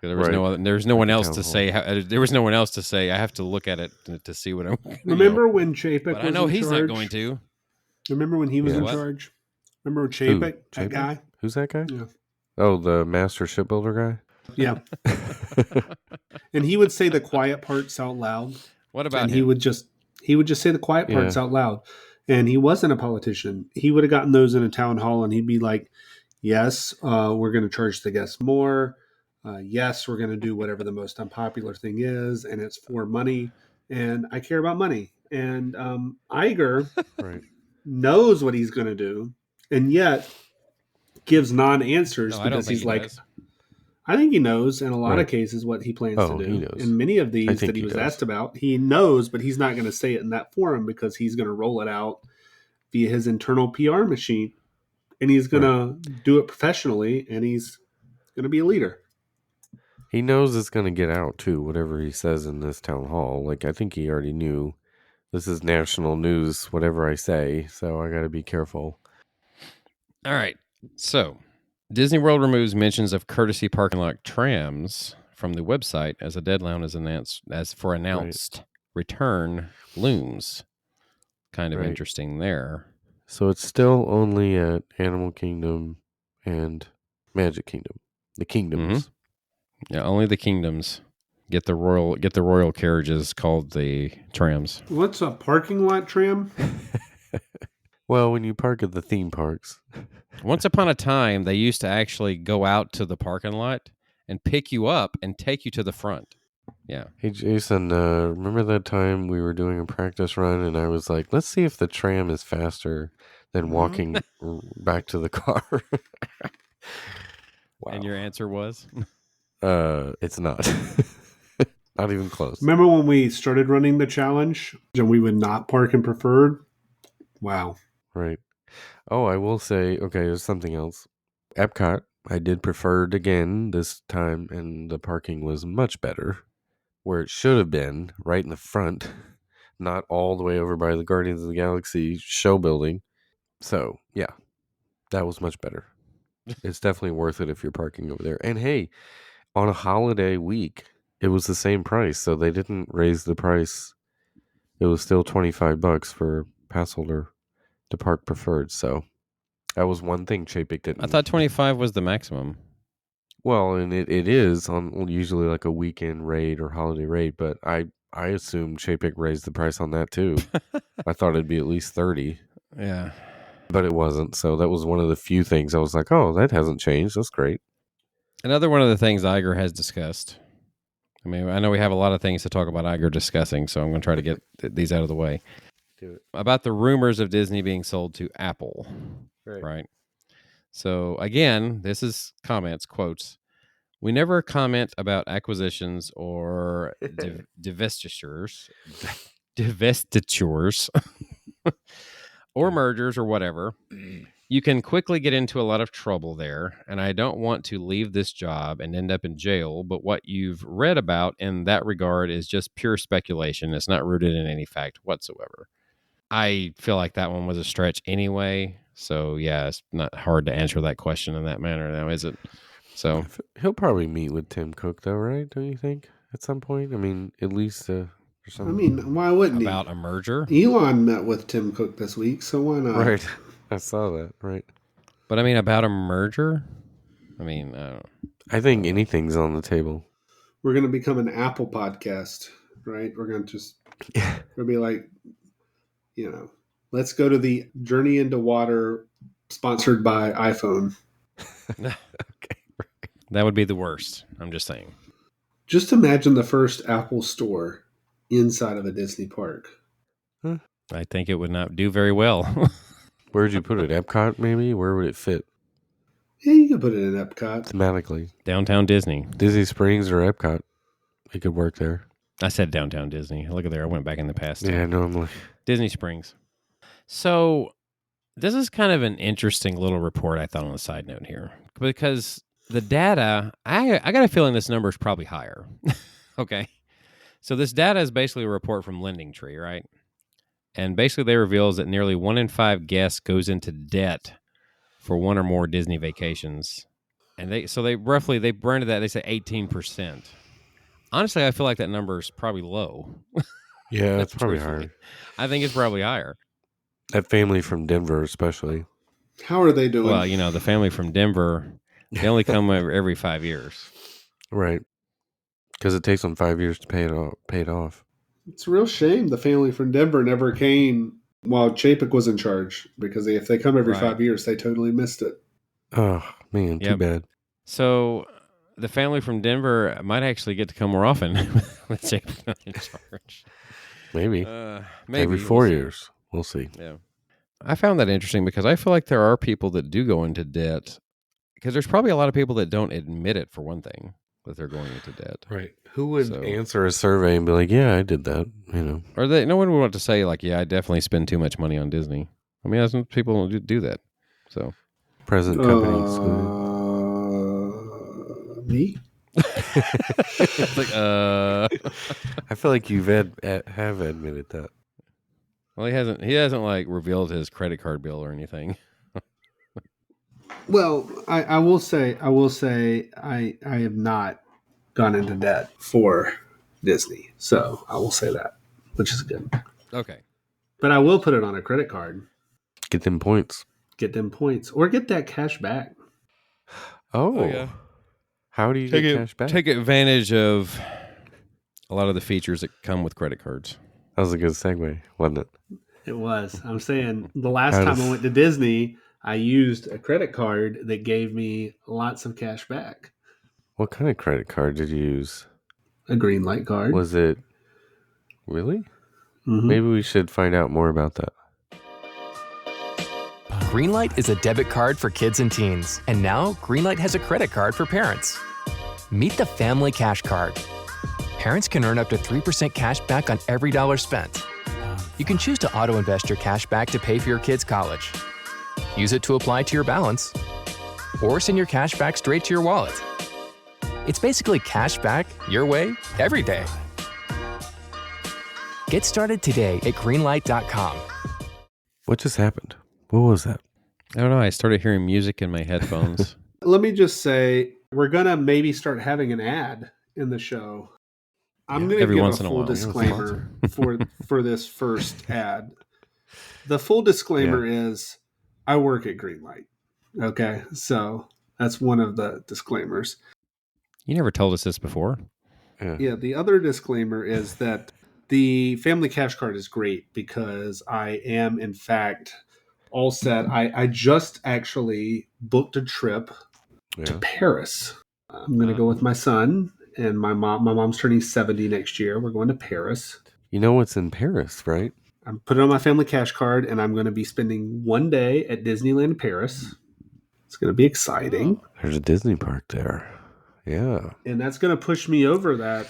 There was no one else to say. There was no one else to say. I have to look at it to see what I'm. Remember when Chapek was I know he's charge? not going to. Remember when he was in charge? Remember Chapek? That guy? Who's that guy? Yeah. Oh, the master shipbuilder guy? Yeah. And he would say the quiet parts out loud. What about him? He would just say the quiet parts out loud. And he wasn't a politician. He would have gotten those in a town hall, and he'd be like, yes, we're going to charge the guests more. Yes, we're going to do whatever the most unpopular thing is, and it's for money. And I care about money. And Iger knows what he's going to do, and yet gives non-answers because he's like, I think he knows in a lot of cases what he plans to do. He knows. In many of these that he was asked about, he knows, but he's not going to say it in that forum because he's going to roll it out via his internal PR machine, and he's going to do it professionally, and he's going to be a leader. He knows it's going to get out, too, whatever he says in this town hall. Like, I think he already knew this is national news, whatever I say, so I got to be careful. All right. So, Disney World removes mentions of courtesy parking lot trams from the website as a deadline is announced return looms. Kind of interesting there. So it's still only at Animal Kingdom and Magic Kingdom. The kingdoms. Mm-hmm. Yeah, only the kingdoms get the royal carriages called the trams. What's a parking lot tram? Well, when you park at the theme parks. Once upon a time, they used to actually go out to the parking lot and pick you up and take you to the front. Yeah. Hey, Jason, remember that time we were doing a practice run and I was like, let's see if the tram is faster than walking back to the car. Wow. And your answer was? It's not. Not even close. Remember when we started running the challenge and we would not park in preferred? Wow. Right. Oh, I will say, okay, there's something else. Epcot, I did preferred again this time, and the parking was much better. where it should have been, right in the front, not all the way over by the Guardians of the Galaxy show building. So, yeah, that was much better. It's definitely worth it if you're parking over there. And hey, on a holiday week, it was the same price, so they didn't raise the price. It was still $25 for pass holder to park preferred. So that was one thing Chapek didn't. I thought 25 was the maximum. Well, and it is on usually like a weekend rate or holiday rate, but I assumed Chapek raised the price on that too. I thought it'd be at least 30. Yeah. But it wasn't. So that was one of the few things I was like, oh, that hasn't changed. That's great. Another one of the things Iger has discussed. I mean, I know we have a lot of things to talk about Iger discussing, so I'm going to try to get these out of the way. Do it. About the rumors of Disney being sold to Apple. Right. So again, this is comments, quotes. We never comment about acquisitions or divestitures or mergers or whatever. You can quickly get into a lot of trouble there, and I don't want to leave this job and end up in jail, but what you've read about in that regard is just pure speculation. It's not rooted in any fact whatsoever. I feel like that one was a stretch anyway, so yeah, it's not hard to answer that question in that manner now, is it? So he'll probably meet with Tim Cook, though, right? Don't you think? At some point, I mean, at least or something. I mean, why wouldn't about a merger? Elon met with Tim Cook this week, so why not? Right. I saw that, right? But I mean, about a merger? I mean, I don't know. I think anything's on the table. We're going to become an Apple podcast, right? We're going to just we'll be like, let's go to the Journey into Water sponsored by iPhone. Okay. That would be the worst. I'm just saying. Just imagine the first Apple store inside of a Disney park. I think it would not do very well. Where'd you put it? Epcot, maybe? Where would it fit? Yeah, you could put it in Epcot. Thematically. Downtown Disney. Disney Springs or Epcot. It could work there. I said downtown Disney. Look at there. I went back in the past. Yeah, normally. Disney Springs. So this is kind of an interesting little report I thought on a side note here. Because the data, I got a feeling this number is probably higher. Okay. So this data is basically a report from Lending Tree, right? And basically they reveals that nearly 1 in 5 guests goes into debt for one or more Disney vacations. And they branded that, they say 18%. Honestly, I feel like that number is probably low. Yeah, that's probably higher. I think it's probably higher. That family from Denver, especially. How are they doing? Well, the family from Denver, they only come every 5 years. Right. Because it takes them 5 years to pay it off. It's a real shame the family from Denver never came while Chapek was in charge. Because if they come every 5 years, they totally missed it. Oh, man, too bad. So the family from Denver might actually get to come more often with Chapek in charge. Maybe. Maybe. Every 4 years. We'll see. Yeah. I found that interesting because I feel like there are people that do go into debt. Because there's probably a lot of people that don't admit it, for one thing, that they're going into debt. Right. Who would answer a survey and be like, yeah, I did that, Or no one would want to say, like, yeah, I definitely spend too much money on Disney. I mean, some people do that. So, present companies. Me? It's like, I feel like you have admitted that. Well, he hasn't like revealed his credit card bill or anything. Well, I will say I have not gone into debt for Disney. So I will say that, which is good. Okay. But I will put it on a credit card. Get them points. Or get that cash back. Oh yeah. How do you get cash back? Take advantage of a lot of the features that come with credit cards. That was a good segue, wasn't it? It was. I'm saying the last time I went to Disney, I used a credit card that gave me lots of cash back. What kind of credit card did you use? A Greenlight card. Was it really? Mm-hmm. Maybe we should find out more about that. Greenlight is a debit card for kids and teens. And now Greenlight has a credit card for parents. Meet the Family Cash Card. Parents can earn up to 3% cash back on every dollar spent. You can choose to auto-invest your cash back to pay for your kids' college. Use it to apply to your balance. Or send your cash back straight to your wallet. It's basically cash back your way every day. Get started today at greenlight.com. What just happened? What was that? I don't know. I started hearing music in my headphones. Let me just say, we're going to maybe start having an ad in the show. I'm going to every give once a in a full while. disclaimer for this first ad. The full disclaimer is I work at Greenlight. Okay, so that's one of the disclaimers. You never told us this before. Yeah, the other disclaimer is that the family cash card is great because I am, in fact, all set. I just actually booked a trip to Paris. I'm going to go with my son and my mom. My mom's turning 70 next year. We're going to Paris. You know what's in Paris, right? I'm putting on my family cash card, and I'm going to be spending one day at Disneyland Paris. It's going to be exciting. There's a Disney park there. Yeah. And that's going to push me over that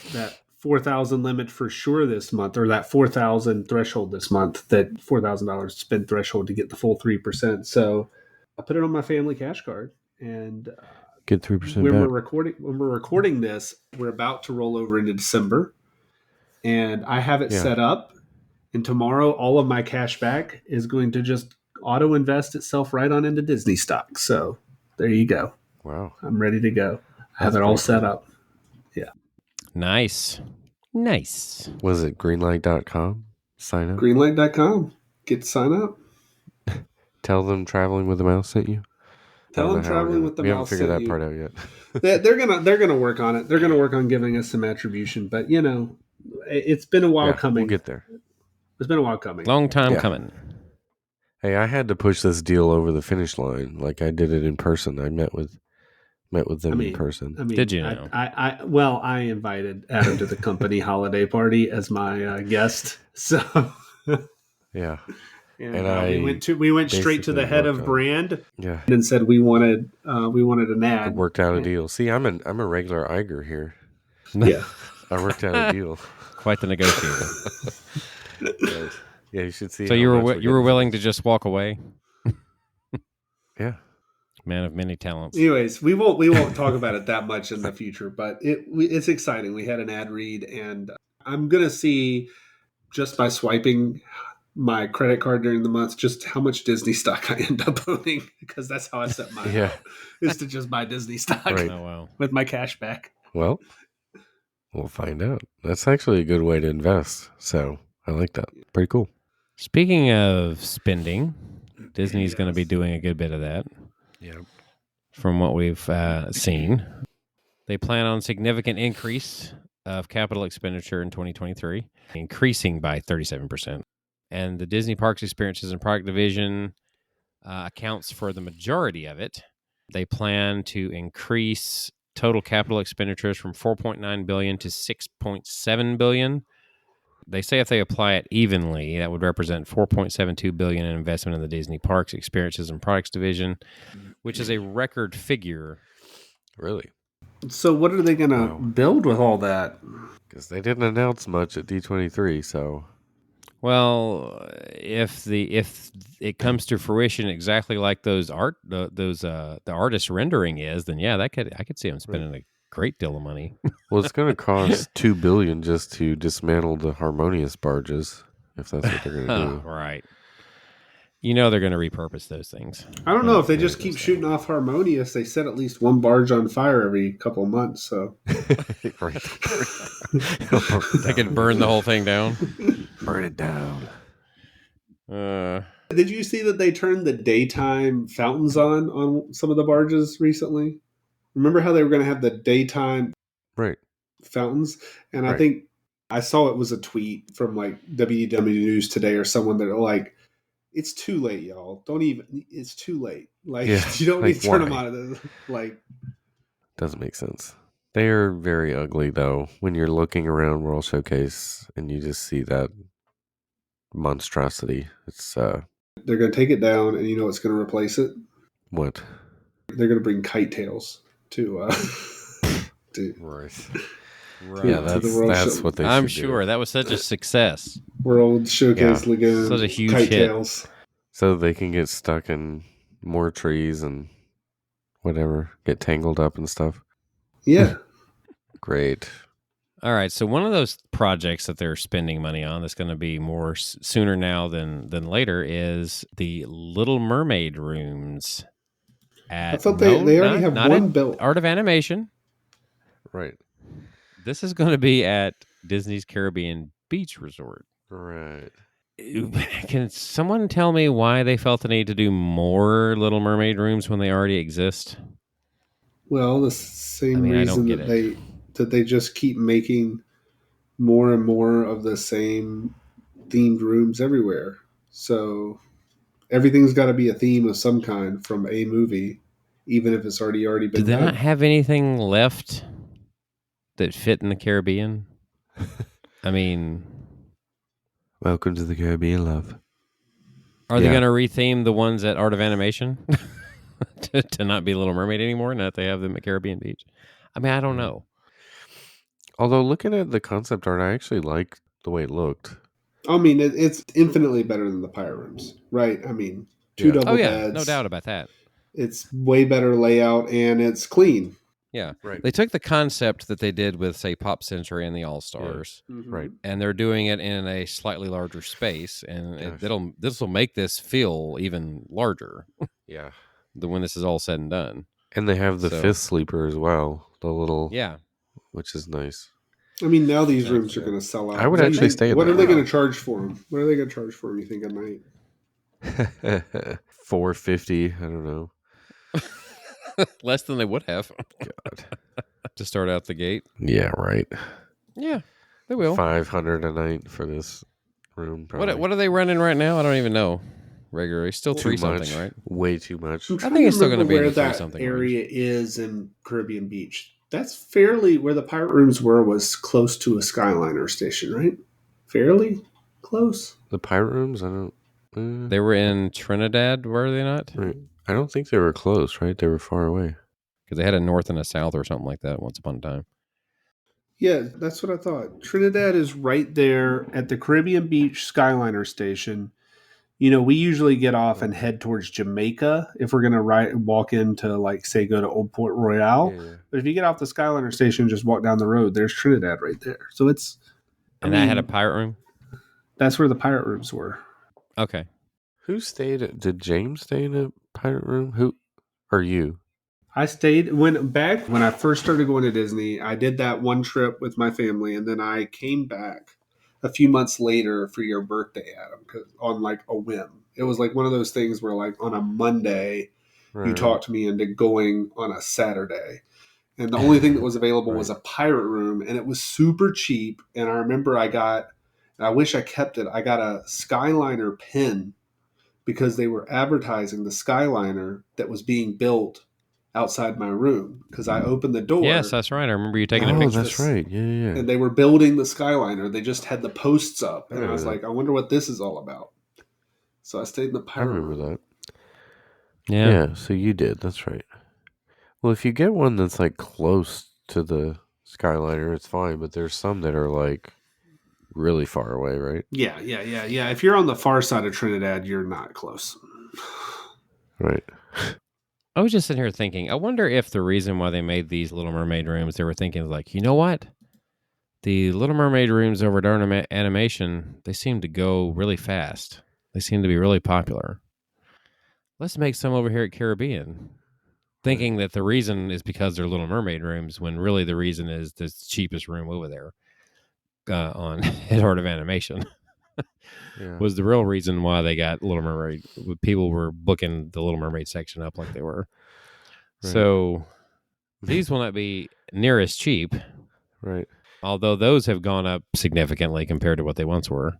4,000 limit for sure this month, or that 4,000 threshold this month, that $4,000 spend threshold to get the full 3%. So I put it on my family cash card, and get 3% when back. we're recording this, we're about to roll over into December, and I have it set up. And tomorrow, all of my cash back is going to just auto invest itself right on into Disney stock. So there you go. Wow. I'm ready to go. I have it all set up. Yeah. Nice. Was it greenlight.com? Sign up? Greenlight.com. Get to sign up. Tell them Traveling with the Mouse sent you? Tell them Traveling with the Mouse sent you. We haven't figured that part out yet. They're gonna work on it. They're gonna work on giving us some attribution. But, it's been a while coming. We'll get there. It's been a while coming. Long time coming. Hey, I had to push this deal over the finish line. Like I did it in person. I met with them in person. Did you know? I invited Adam to the company holiday party as my guest. So yeah. And we went straight to the head of brand. Yeah. And said we wanted an ad. I worked out a deal. See, I'm a regular Iger here. Yeah. I worked out a deal. Quite the negotiator. Yeah, you should see. So you were willing to just walk away? Yeah. Man of many talents. Anyways, we won't talk about it that much in the future, but it's exciting. We had an ad read, and I'm gonna see just by swiping my credit card during the month just how much Disney stock I end up owning, because that's how I set mine up, is to just buy Disney stock with my cash back. Well, we'll find out. That's actually a good way to invest. So I like that. Pretty cool. Speaking of spending, Disney's going to be doing a good bit of that. Yeah. From what we've seen, they plan on significant increase of capital expenditure in 2023, increasing by 37%. And the Disney Parks Experiences and Product Division accounts for the majority of it. They plan to increase total capital expenditures from $4.9 billion to $6.7 billion. They say if they apply it evenly, that would represent $4.72 billion in investment in the Disney Parks Experiences and Products Division, which is a record figure. Really? So what are they going to build with all that? Because they didn't announce much at D23, so... Well, if it comes to fruition exactly like the artist rendering is, then I could see them spending a great deal of money. Well, it's going to cost $2 billion just to dismantle the Harmonious barges, if that's what they're going to do. Right. They're going to repurpose those things. I don't know if they just keep shooting off Harmonious. They set at least one barge on fire every couple of months. So they could burn the whole thing down. Burn it down. Did you see that they turned the daytime fountains on some of the barges recently? Remember how they were going to have the daytime fountains? And I think I saw it was a tweet from like WDW News Today or someone that like, it's too late, y'all. It's too late. Like, you don't need to turn them on. Like, doesn't make sense. They are very ugly, though, when you're looking around World Showcase and you just see that monstrosity. It's they're going to take it down, and you know what's going to replace it? What? They're going to bring kite tails to Right. Yeah, that's what they I'm should sure do. that was such a success. World Showcase Lagoon. Such a huge kite hit. Tails. So they can get stuck in more trees and whatever, get tangled up and stuff. Yeah. Great. All right. So one of those projects that they're spending money on that's going to be more sooner now than later is the Little Mermaid rooms. I thought they already have not one at built. Art of Animation. Right. This is going to be at Disney's Caribbean Beach Resort. Right. Can someone tell me why they felt the need to do more Little Mermaid rooms when they already exist? Well, the same I don't reason get that they just keep making more and more of the same themed rooms everywhere. So everything's got to be a theme of some kind from a movie, even if it's already Do been they done. not have anything left that fit in the Caribbean? I mean, Welcome to the Caribbean, love. are they Yeah. going to retheme the ones at Art of Animation to not be Little Mermaid anymore? Now that they have them at Caribbean Beach. I mean, I don't know. Although looking at the concept art, I actually like the way it looked. I mean, it's infinitely better than the pirate rooms, right? I mean, two Yeah. double Oh yeah, beds. no doubt about that. It's way better layout and it's clean. Yeah, Right. they took the concept that they did with, say, Pop Century and the All Stars, Right. and they're doing it in a slightly larger space, and Gosh. this will make this feel even larger Yeah. when this is all said and done. And they have the So- fifth sleeper as well. The little, Yeah, which is nice. I mean, now these That's rooms are it. going to sell out. I would What do you actually think- stay in What that. are they going to charge for them? What are they going to charge for them, you think, a night? $450. I don't know. less than they would have God. to start out the gate. Yeah, right. Yeah, they will. $500 a night for this room. Probably. What are they running right now? I don't even know. Regularly, still Too three much. something, right? Way too much. I'm I trying think it's still remember gonna be in where the three that something area is in Caribbean Beach. That's fairly where the pirate rooms were. Was close to a Skyliner station, right? Fairly close. The pirate rooms. I don't. They were in Trinidad, were they not? Right. I don't think they were close. Right. They were far away. Because they had a north and a south or something like that once upon a time. Yeah, that's what I thought. Trinidad is right there at the Caribbean Beach Skyliner station. You know, we usually get off and head towards Jamaica if we're going to walk into, like, say, go to Old Port Royale. Yeah. But if you get off the Skyliner station, just walk down the road, there's Trinidad right there. So it's, And that had a pirate room? that's where the pirate rooms were. Okay. Who stayed? Did James stay in a pirate room? Who? Or you? I stayed when I first started going to Disney. I did that one trip with my family, and then I came back a few months later for your birthday, Adam, on like a whim. It was like one of those things where, like, on a Monday, Right. you talked me into going on a Saturday, and the only thing that was available was a pirate room, and it was super cheap. And I remember and I wish I kept it. I got a Skyliner pin because they were advertising the Skyliner that was being built outside my room, because I opened the door. Yes, that's right. I remember you taking a Oh, picture. that's right. Yeah. And they were building the Skyliner. They just had the posts up. And I was Yeah. like, I wonder what this is all about. So I stayed in the I pirate remember room. that. Yeah. Yeah. So you did. That's right. Well, if you get one that's like close to the Skyliner, it's fine. But there's some that are like really far away, right? Yeah. If you're on the far side of Trinidad, you're not close. Right. I was just sitting here thinking, I wonder if the reason why they made these Little Mermaid rooms, they were thinking, like, you know what? The Little Mermaid rooms over at Animation, they seem to go really fast. They seem to be really popular. Let's make some over here at Caribbean. Thinking that the reason is because they're Little Mermaid rooms, when really the reason is the cheapest room over there on at Art of Animation. Yeah. Was the real reason why they got Little Mermaid. People were booking the Little Mermaid section up like they were. Right. So these will not be near as cheap, Right. although those have gone up significantly compared to what they once were.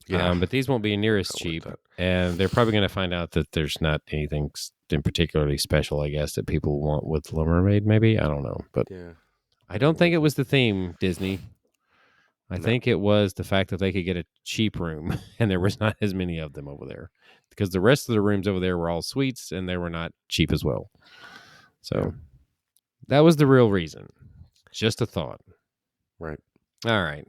Yeah. But these won't be near as Go with cheap, that. and they're probably going to find out that there's not anything in particularly special, I guess, that people want with Little Mermaid, maybe. I don't know. But Yeah. I don't think it was the theme, Disney. I No. think it was the fact that they could get a cheap room, and there was not as many of them over there, because the rest of the rooms over there were all suites, and they were not cheap as well. So that was the real reason. Just a thought. Right. All right.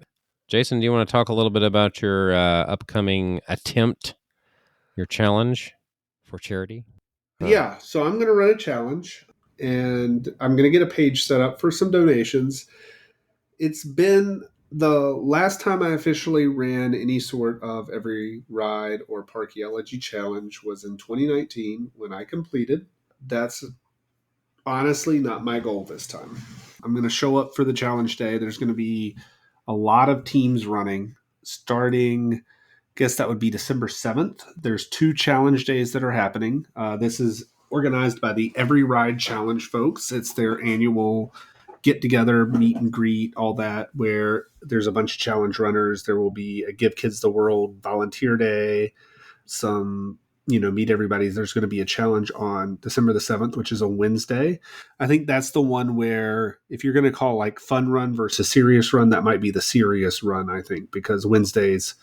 Jason, do you want to talk a little bit about your upcoming attempt, your challenge for charity? Yeah, so I'm going to run a challenge, and I'm going to get a page set up for some donations. it's been the last time I officially ran any sort of every ride or Parkeology challenge was in 2019 when I completed. That's honestly not my goal this time. I'm going to show up for the challenge day. There's going to be a lot of teams running starting, I guess that would be December 7th. There's 2 challenge days that are happening. This is organized by the Every Ride Challenge folks. It's their annual get together, meet and greet, all that, where there's a bunch of challenge runners. There will be a Give Kids the World volunteer day, some, meet everybody. There's going to be a challenge on December the 7th, which is a Wednesday. I think that's the one where if you're going to call like fun run versus serious run, that might be the serious run, I think, because Wednesday's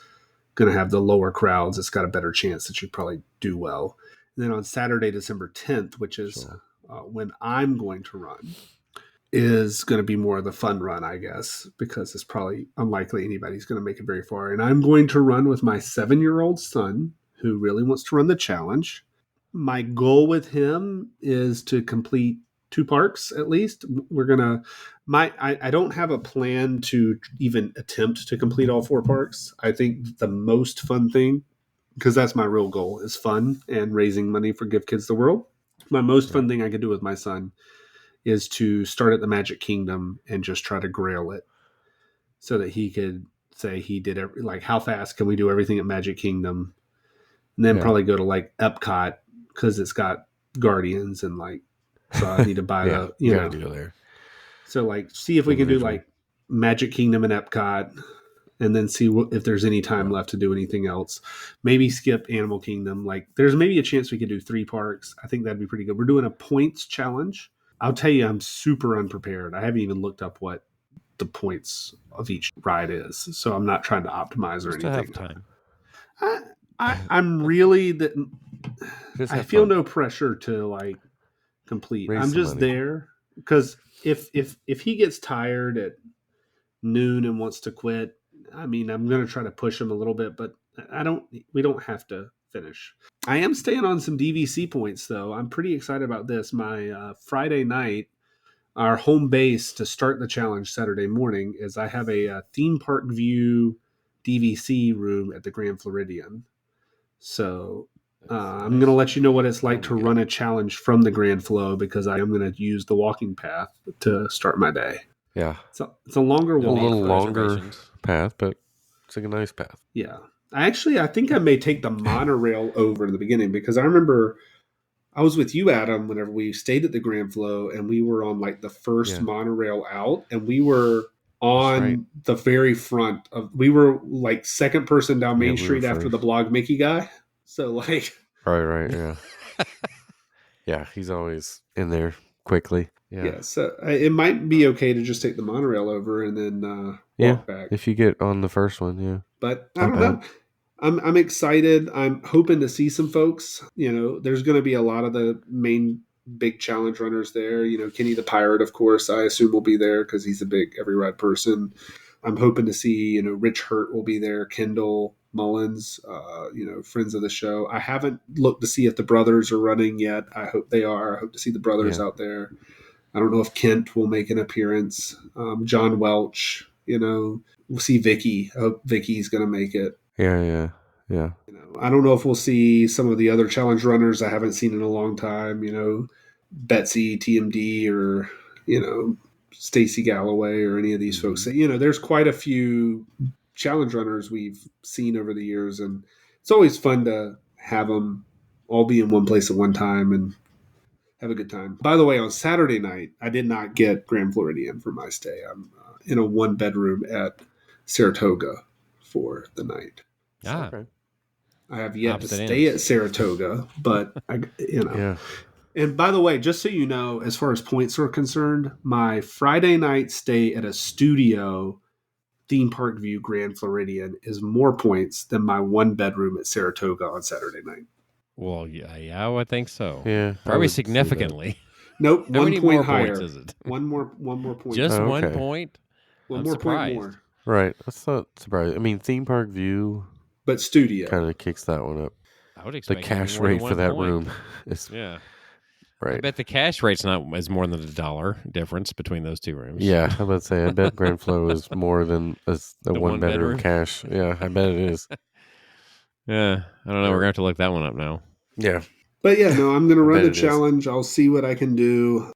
going to have the lower crowds. It's got a better chance that you probably do well. And then on Saturday, December 10th, which is when I'm going to run, is going to be more of the fun run, I guess, because it's probably unlikely anybody's going to make it very far. And I'm going to run with my 7-year-old son who really wants to run the challenge. My goal with him is to complete 2 parks at least. We're going to, I don't have a plan to even attempt to complete all 4 parks. I think the most fun thing, because that's my real goal, is fun and raising money for Give Kids the World. My most fun thing I could do with my son is to start at the Magic Kingdom and just try to grail it so that he could say he did how fast can we do everything at Magic Kingdom, and then probably go to like Epcot because it's got Guardians and so I need to buy Yeah, the, you gotta go there. So see if we can do like Magic Kingdom and Epcot, and then see if there's any time left to do anything else. Maybe skip Animal Kingdom. There's maybe a chance we could do 3 parks. I think that'd be pretty good. We're doing a points challenge. I'll tell you, I'm super unprepared. I haven't even looked up what the points of each ride is, so I'm not trying to optimize or Just to anything. have time. I'm really that. Just I have feel fun. no pressure to complete. Raise I'm some just money. there because if he gets tired at noon and wants to quit, I mean, I'm going to try to push him a little bit, but we don't have to finish. I am staying on some DVC points though. I'm pretty excited about this. My Friday night, our home base to start the challenge Saturday morning is I have a theme park view DVC room at the Grand Floridian. So I'm going to let you know what it's like to run a challenge from the Grand Flo, because I am going to use the walking path to start my day. Yeah. It's a longer A walk. little longer Reservations. path, but it's like a nice path. Yeah. I think I may take the monorail over in the beginning, because I remember I was with you, Adam, whenever we stayed at the Grand Flo, and we were on the first monorail out, and we were on the very front of, we were second person down Main Street after the Blog Mickey guy. So Right, yeah. Yeah, he's always in there quickly. Yeah. So it might be okay to just take the monorail over and then walk back. If you get on the first one, yeah. But I don't know. I'm excited. I'm hoping to see some folks. There's going to be a lot of the main big challenge runners there. Kenny the Pirate, of course, I assume will be there because he's a big Every Ride person. I'm hoping to see, Rich Hurt will be there, Kendall Mullins, friends of the show. I haven't looked to see if the brothers are running yet. I hope they are. I hope to see the brothers out there. I don't know if Kent will make an appearance. John Welch, we'll see Vicky. I hope Vicky's going to make it. Yeah. I don't know if we'll see some of the other challenge runners I haven't seen in a long time, Betsy, TMD, or, Stacy Galloway, or any of these folks. There's quite a few challenge runners we've seen over the years, and it's always fun to have them all be in one place at one time and have a good time. By the way, on Saturday night, I did not get Grand Floridian for my stay. I'm in a 1-bedroom at Saratoga for the night. Okay. I have yet to stay at Saratoga, but Yeah. And by the way, just so you know, as far as points are concerned, my Friday night stay at a studio theme park view Grand Floridian is more points than my 1-bedroom at Saratoga on Saturday night. Well, yeah, I would think so. Yeah. Probably significantly. Nope, How 1 many point more higher. points is it? One more point. Just Oh, 1 okay. point? one I'm more surprised. point more. Right. That's not surprising. I mean, theme park view But studio. kind of kicks that one up. I would The expect cash more than rate for 1 that point. room is Yeah. I Right. bet the cash rate's not is more than $1 difference between those two rooms. Yeah, I'm about to say, I bet Grand Flow is more than a The one bedroom one-bedroom? cash. Yeah, I bet it is. Yeah, I don't know. We're gonna have to look that one up now. Yeah. But yeah, no, I'm going to I run bet the it is. challenge. I'll see what I can do.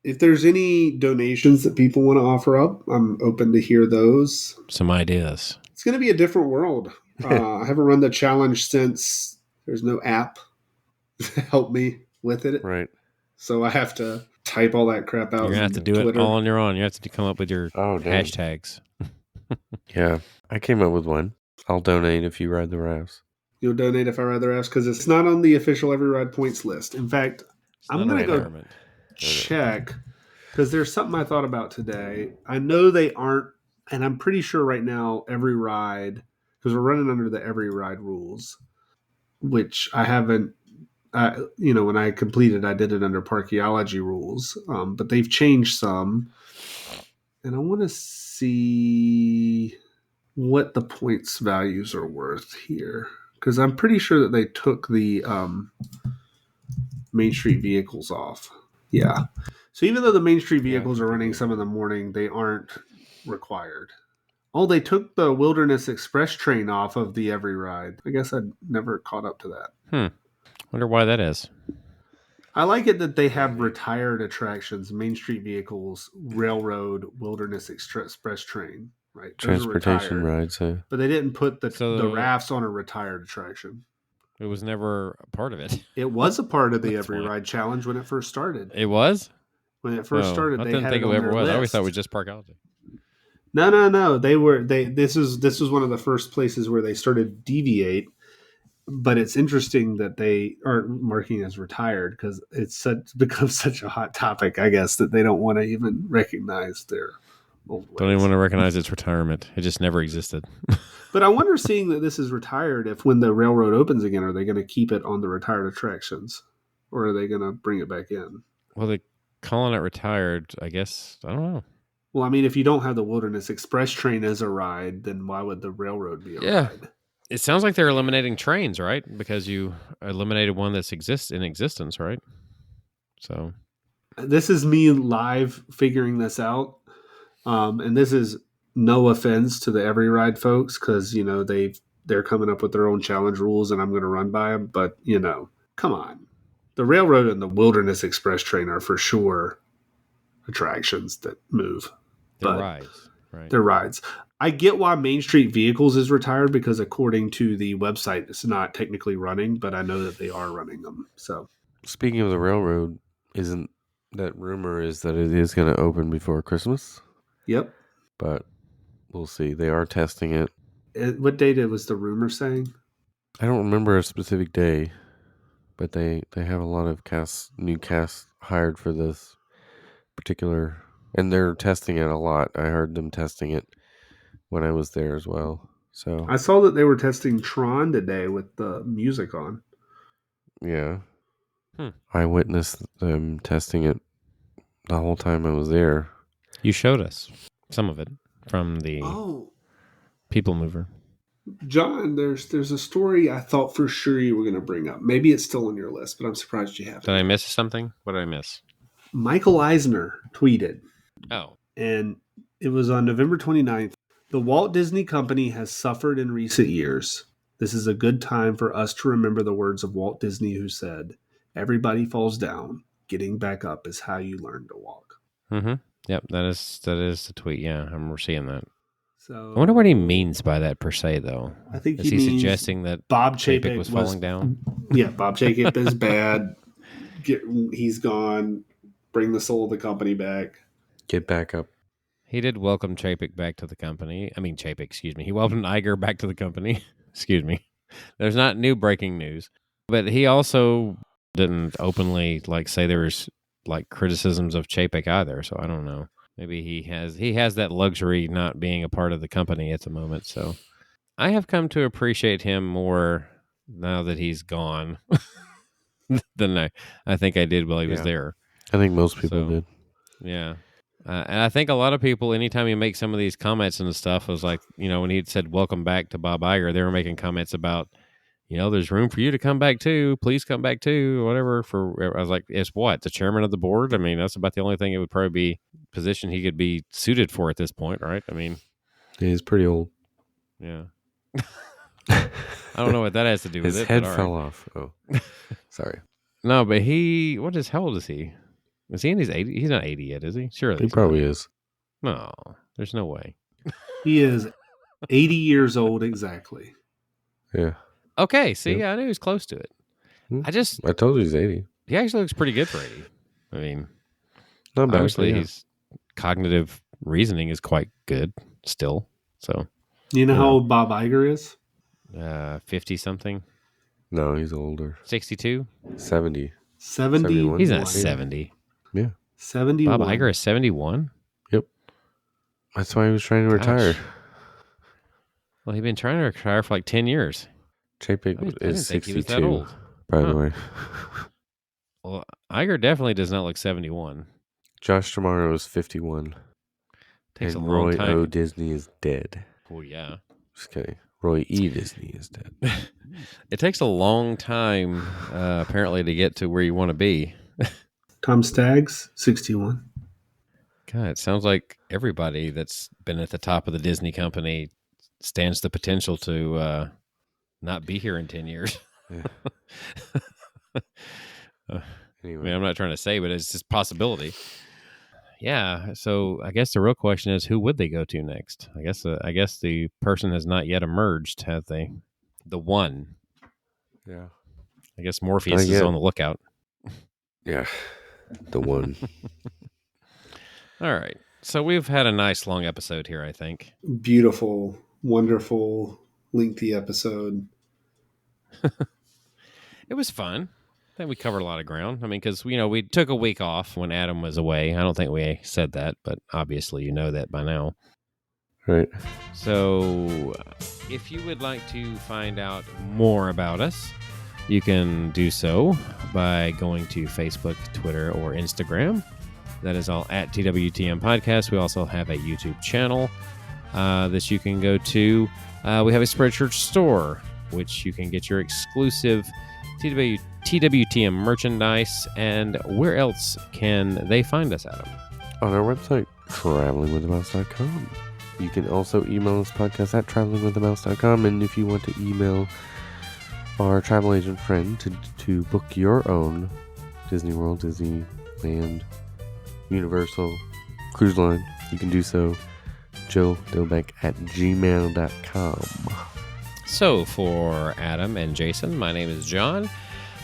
If there's any donations that people want to offer up, I'm open to hear those. Some ideas. It's going to be a different world. I haven't run the challenge since there's no app to help me with it. Right. So I have to type all that crap out. You're gonna have to do it all on your own. You have to come up with your Oh, damn. hashtags. Yeah. I came up with one. I'll donate if you ride the rafts. You'll donate if I rather ask because it's not on the official Every Ride points list. In fact, It's I'm not a going to go requirement. check because there's something I thought about today. I know they aren't, and I'm pretty sure right now Every Ride, because we're running under the Every Ride rules, which I haven't. When I completed, I did it under Parkeology rules, but they've changed some, and I want to see what the points values are worth here because I'm pretty sure that they took the Main Street vehicles off. Yeah. So even though the Main Street vehicles are running some in the morning, they aren't required. Oh, they took the Wilderness Express train off of the Every Ride. I guess I'd never caught up to that. Wonder why that is. I like it that they have retired attractions, Main Street vehicles, railroad, Wilderness Express train, right? Those are Transportation retired. rides. But they didn't put the So- rafts on a retired attraction. It was never a part of it. It was a part of the That's Every funny. Ride challenge when it first started. It was? When it first Oh, started, I they didn't had think it it on ever their was. I always list. thought it was just Parkology. No. This was one of the first places where they started to deviate. But it's interesting that they aren't marking as retired because it's become such a hot topic, I guess, that they don't want to even recognize their old ways. Don't even want to recognize its retirement. It just never existed. But I wonder, seeing that this is retired, if when the railroad opens again, are they going to keep it on the retired attractions, or are they going to bring it back in? Well, they calling it retired, I guess. I don't know. Well, I mean, if you don't have the Wilderness Express train as a ride, then why would the railroad be a Yeah. ride? It sounds like they're eliminating trains, right? Because you eliminated one that's in existence, right? So This is me live figuring this out, and this is no offense to the Every Ride folks because they're coming up with their own challenge rules, and I'm going to run by them. But come on, the railroad and the Wilderness Express train are for sure attractions that move. they're But rides, right? They're rides. I get why Main Street Vehicles is retired because according to the website, it's not technically running, but I know that they are running them. So Speaking of the railroad, isn't that rumor is that it is going to open before Christmas? yep. But we'll see. They are testing it. What date was the rumor saying? I don't remember a specific day, but they have a lot of new cast hired for this particular, and they're testing it a lot. I heard them testing it when I was there as well. So I saw that they were testing Tron today with the music on. yeah, Hmm. I witnessed them testing it the whole time I was there. You showed us some of it from the Oh, People Mover. John, there's a story I thought for sure you were going to bring up. Maybe it's still on your list, but I'm surprised you haven't. Did I miss something? What did I miss? Michael Eisner tweeted, Oh, and it was on November 29th. The Walt Disney Company has suffered in recent years. This is a good time for us to remember the words of Walt Disney, who said, "Everybody falls down. Getting back up is how you learn to walk." mm-hmm. Yep, that is the tweet. Yeah, I remember seeing that. So I wonder what he means by that per se, though. I think Is he means suggesting that Bob Chapek Chapek was falling down? Yeah, Bob Chapek is bad. He's gone. Bring the soul of the company back. Get back up. He did welcome Chapek back to the company. I mean, Chapek, excuse me. He welcomed Iger back to the company. Excuse me. There's not new breaking news. But he also didn't openly say there was criticisms of Chapek either. So I don't know. Maybe he has that luxury not being a part of the company at the moment. So I have come to appreciate him more now that he's gone than I think I did while he was Yeah. there. I think most people So- did. Yeah. And I think a lot of people, anytime you make some of these comments and stuff, it was like, when he said welcome back to Bob Iger, they were making comments about, there's room for you to come back too. Please come back too, or whatever. I was like, it's what? The chairman of the board? I mean, that's about the only thing it would probably be position he could be suited for at this point, right? I mean, He's pretty old. yeah. I don't know what that has to do with His it. head but all fell right. off. Oh, sorry. No, but how old is he? Is he in his 80? He's not 80 yet, is he? Surely He he's probably not. is. No, there's no way. He is 80 years old exactly. Yeah. Okay, see, Yep. I knew he was close to it. Hmm. I told you he's 80. He actually looks pretty good for 80. I mean, Not bad. obviously but yeah. his cognitive reasoning is quite good still. So, You know how old Bob Iger is? 50 something, No, he's older. 62. 70. 71. He's not 70. Yeah. 71. Bob Iger is 71. Yep. That's why he was trying to retire. Gosh. Well, he's been trying to retire for like 10 years. Chapek I didn't is think he 62, was that old. by Huh. the way. Well, Iger definitely does not look 71. Josh Tomorrow is 51. Takes and a long Roy time. O. Disney is dead. Oh, yeah. Just kidding. Roy E. Disney is dead. It takes a long time, apparently, to get to where you want to be. Tom Staggs, 61. God, it sounds like everybody that's been at the top of the Disney company stands the potential to not be here in 10 years. Yeah. I Anyway. mean, I'm not trying to say, but it's just a possibility. Yeah. So I guess the real question is, who would they go to next? I guess the person has not yet emerged, have they? The one. Yeah. I guess Morpheus Not is yet. on the lookout. Yeah. The one. All right. So we've had a nice long episode here, I think. Beautiful, wonderful, lengthy episode. It was fun. I think we covered a lot of ground. I mean, because, we took a week off when Adam was away. I don't think we said that, but obviously you know that by now. Right. So if you would like to find out more about us, you can do so by going to Facebook, Twitter, or Instagram. That is all at TWTM Podcast. We also have a YouTube channel that you can go to. We have a Spreadshirt store, which you can get your exclusive TWTM merchandise. And where else can they find us, Adam? On our website, travelingwiththemouse.com. You can also email us podcast at travelingwiththemouse.com. And if you want to email our travel agent friend to book your own Disney World, Disneyland, Universal cruise line, you can do so. JoeDilbeck@gmail.com. So for Adam and Jason, my name is John.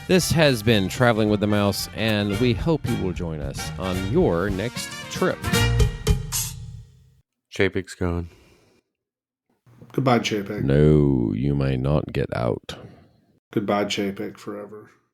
This has been Traveling with the Mouse, and we hope you will join us on your next trip. Chapek's gone. Goodbye, Chapek. No, you may not get out. Goodbye, Chapek, forever.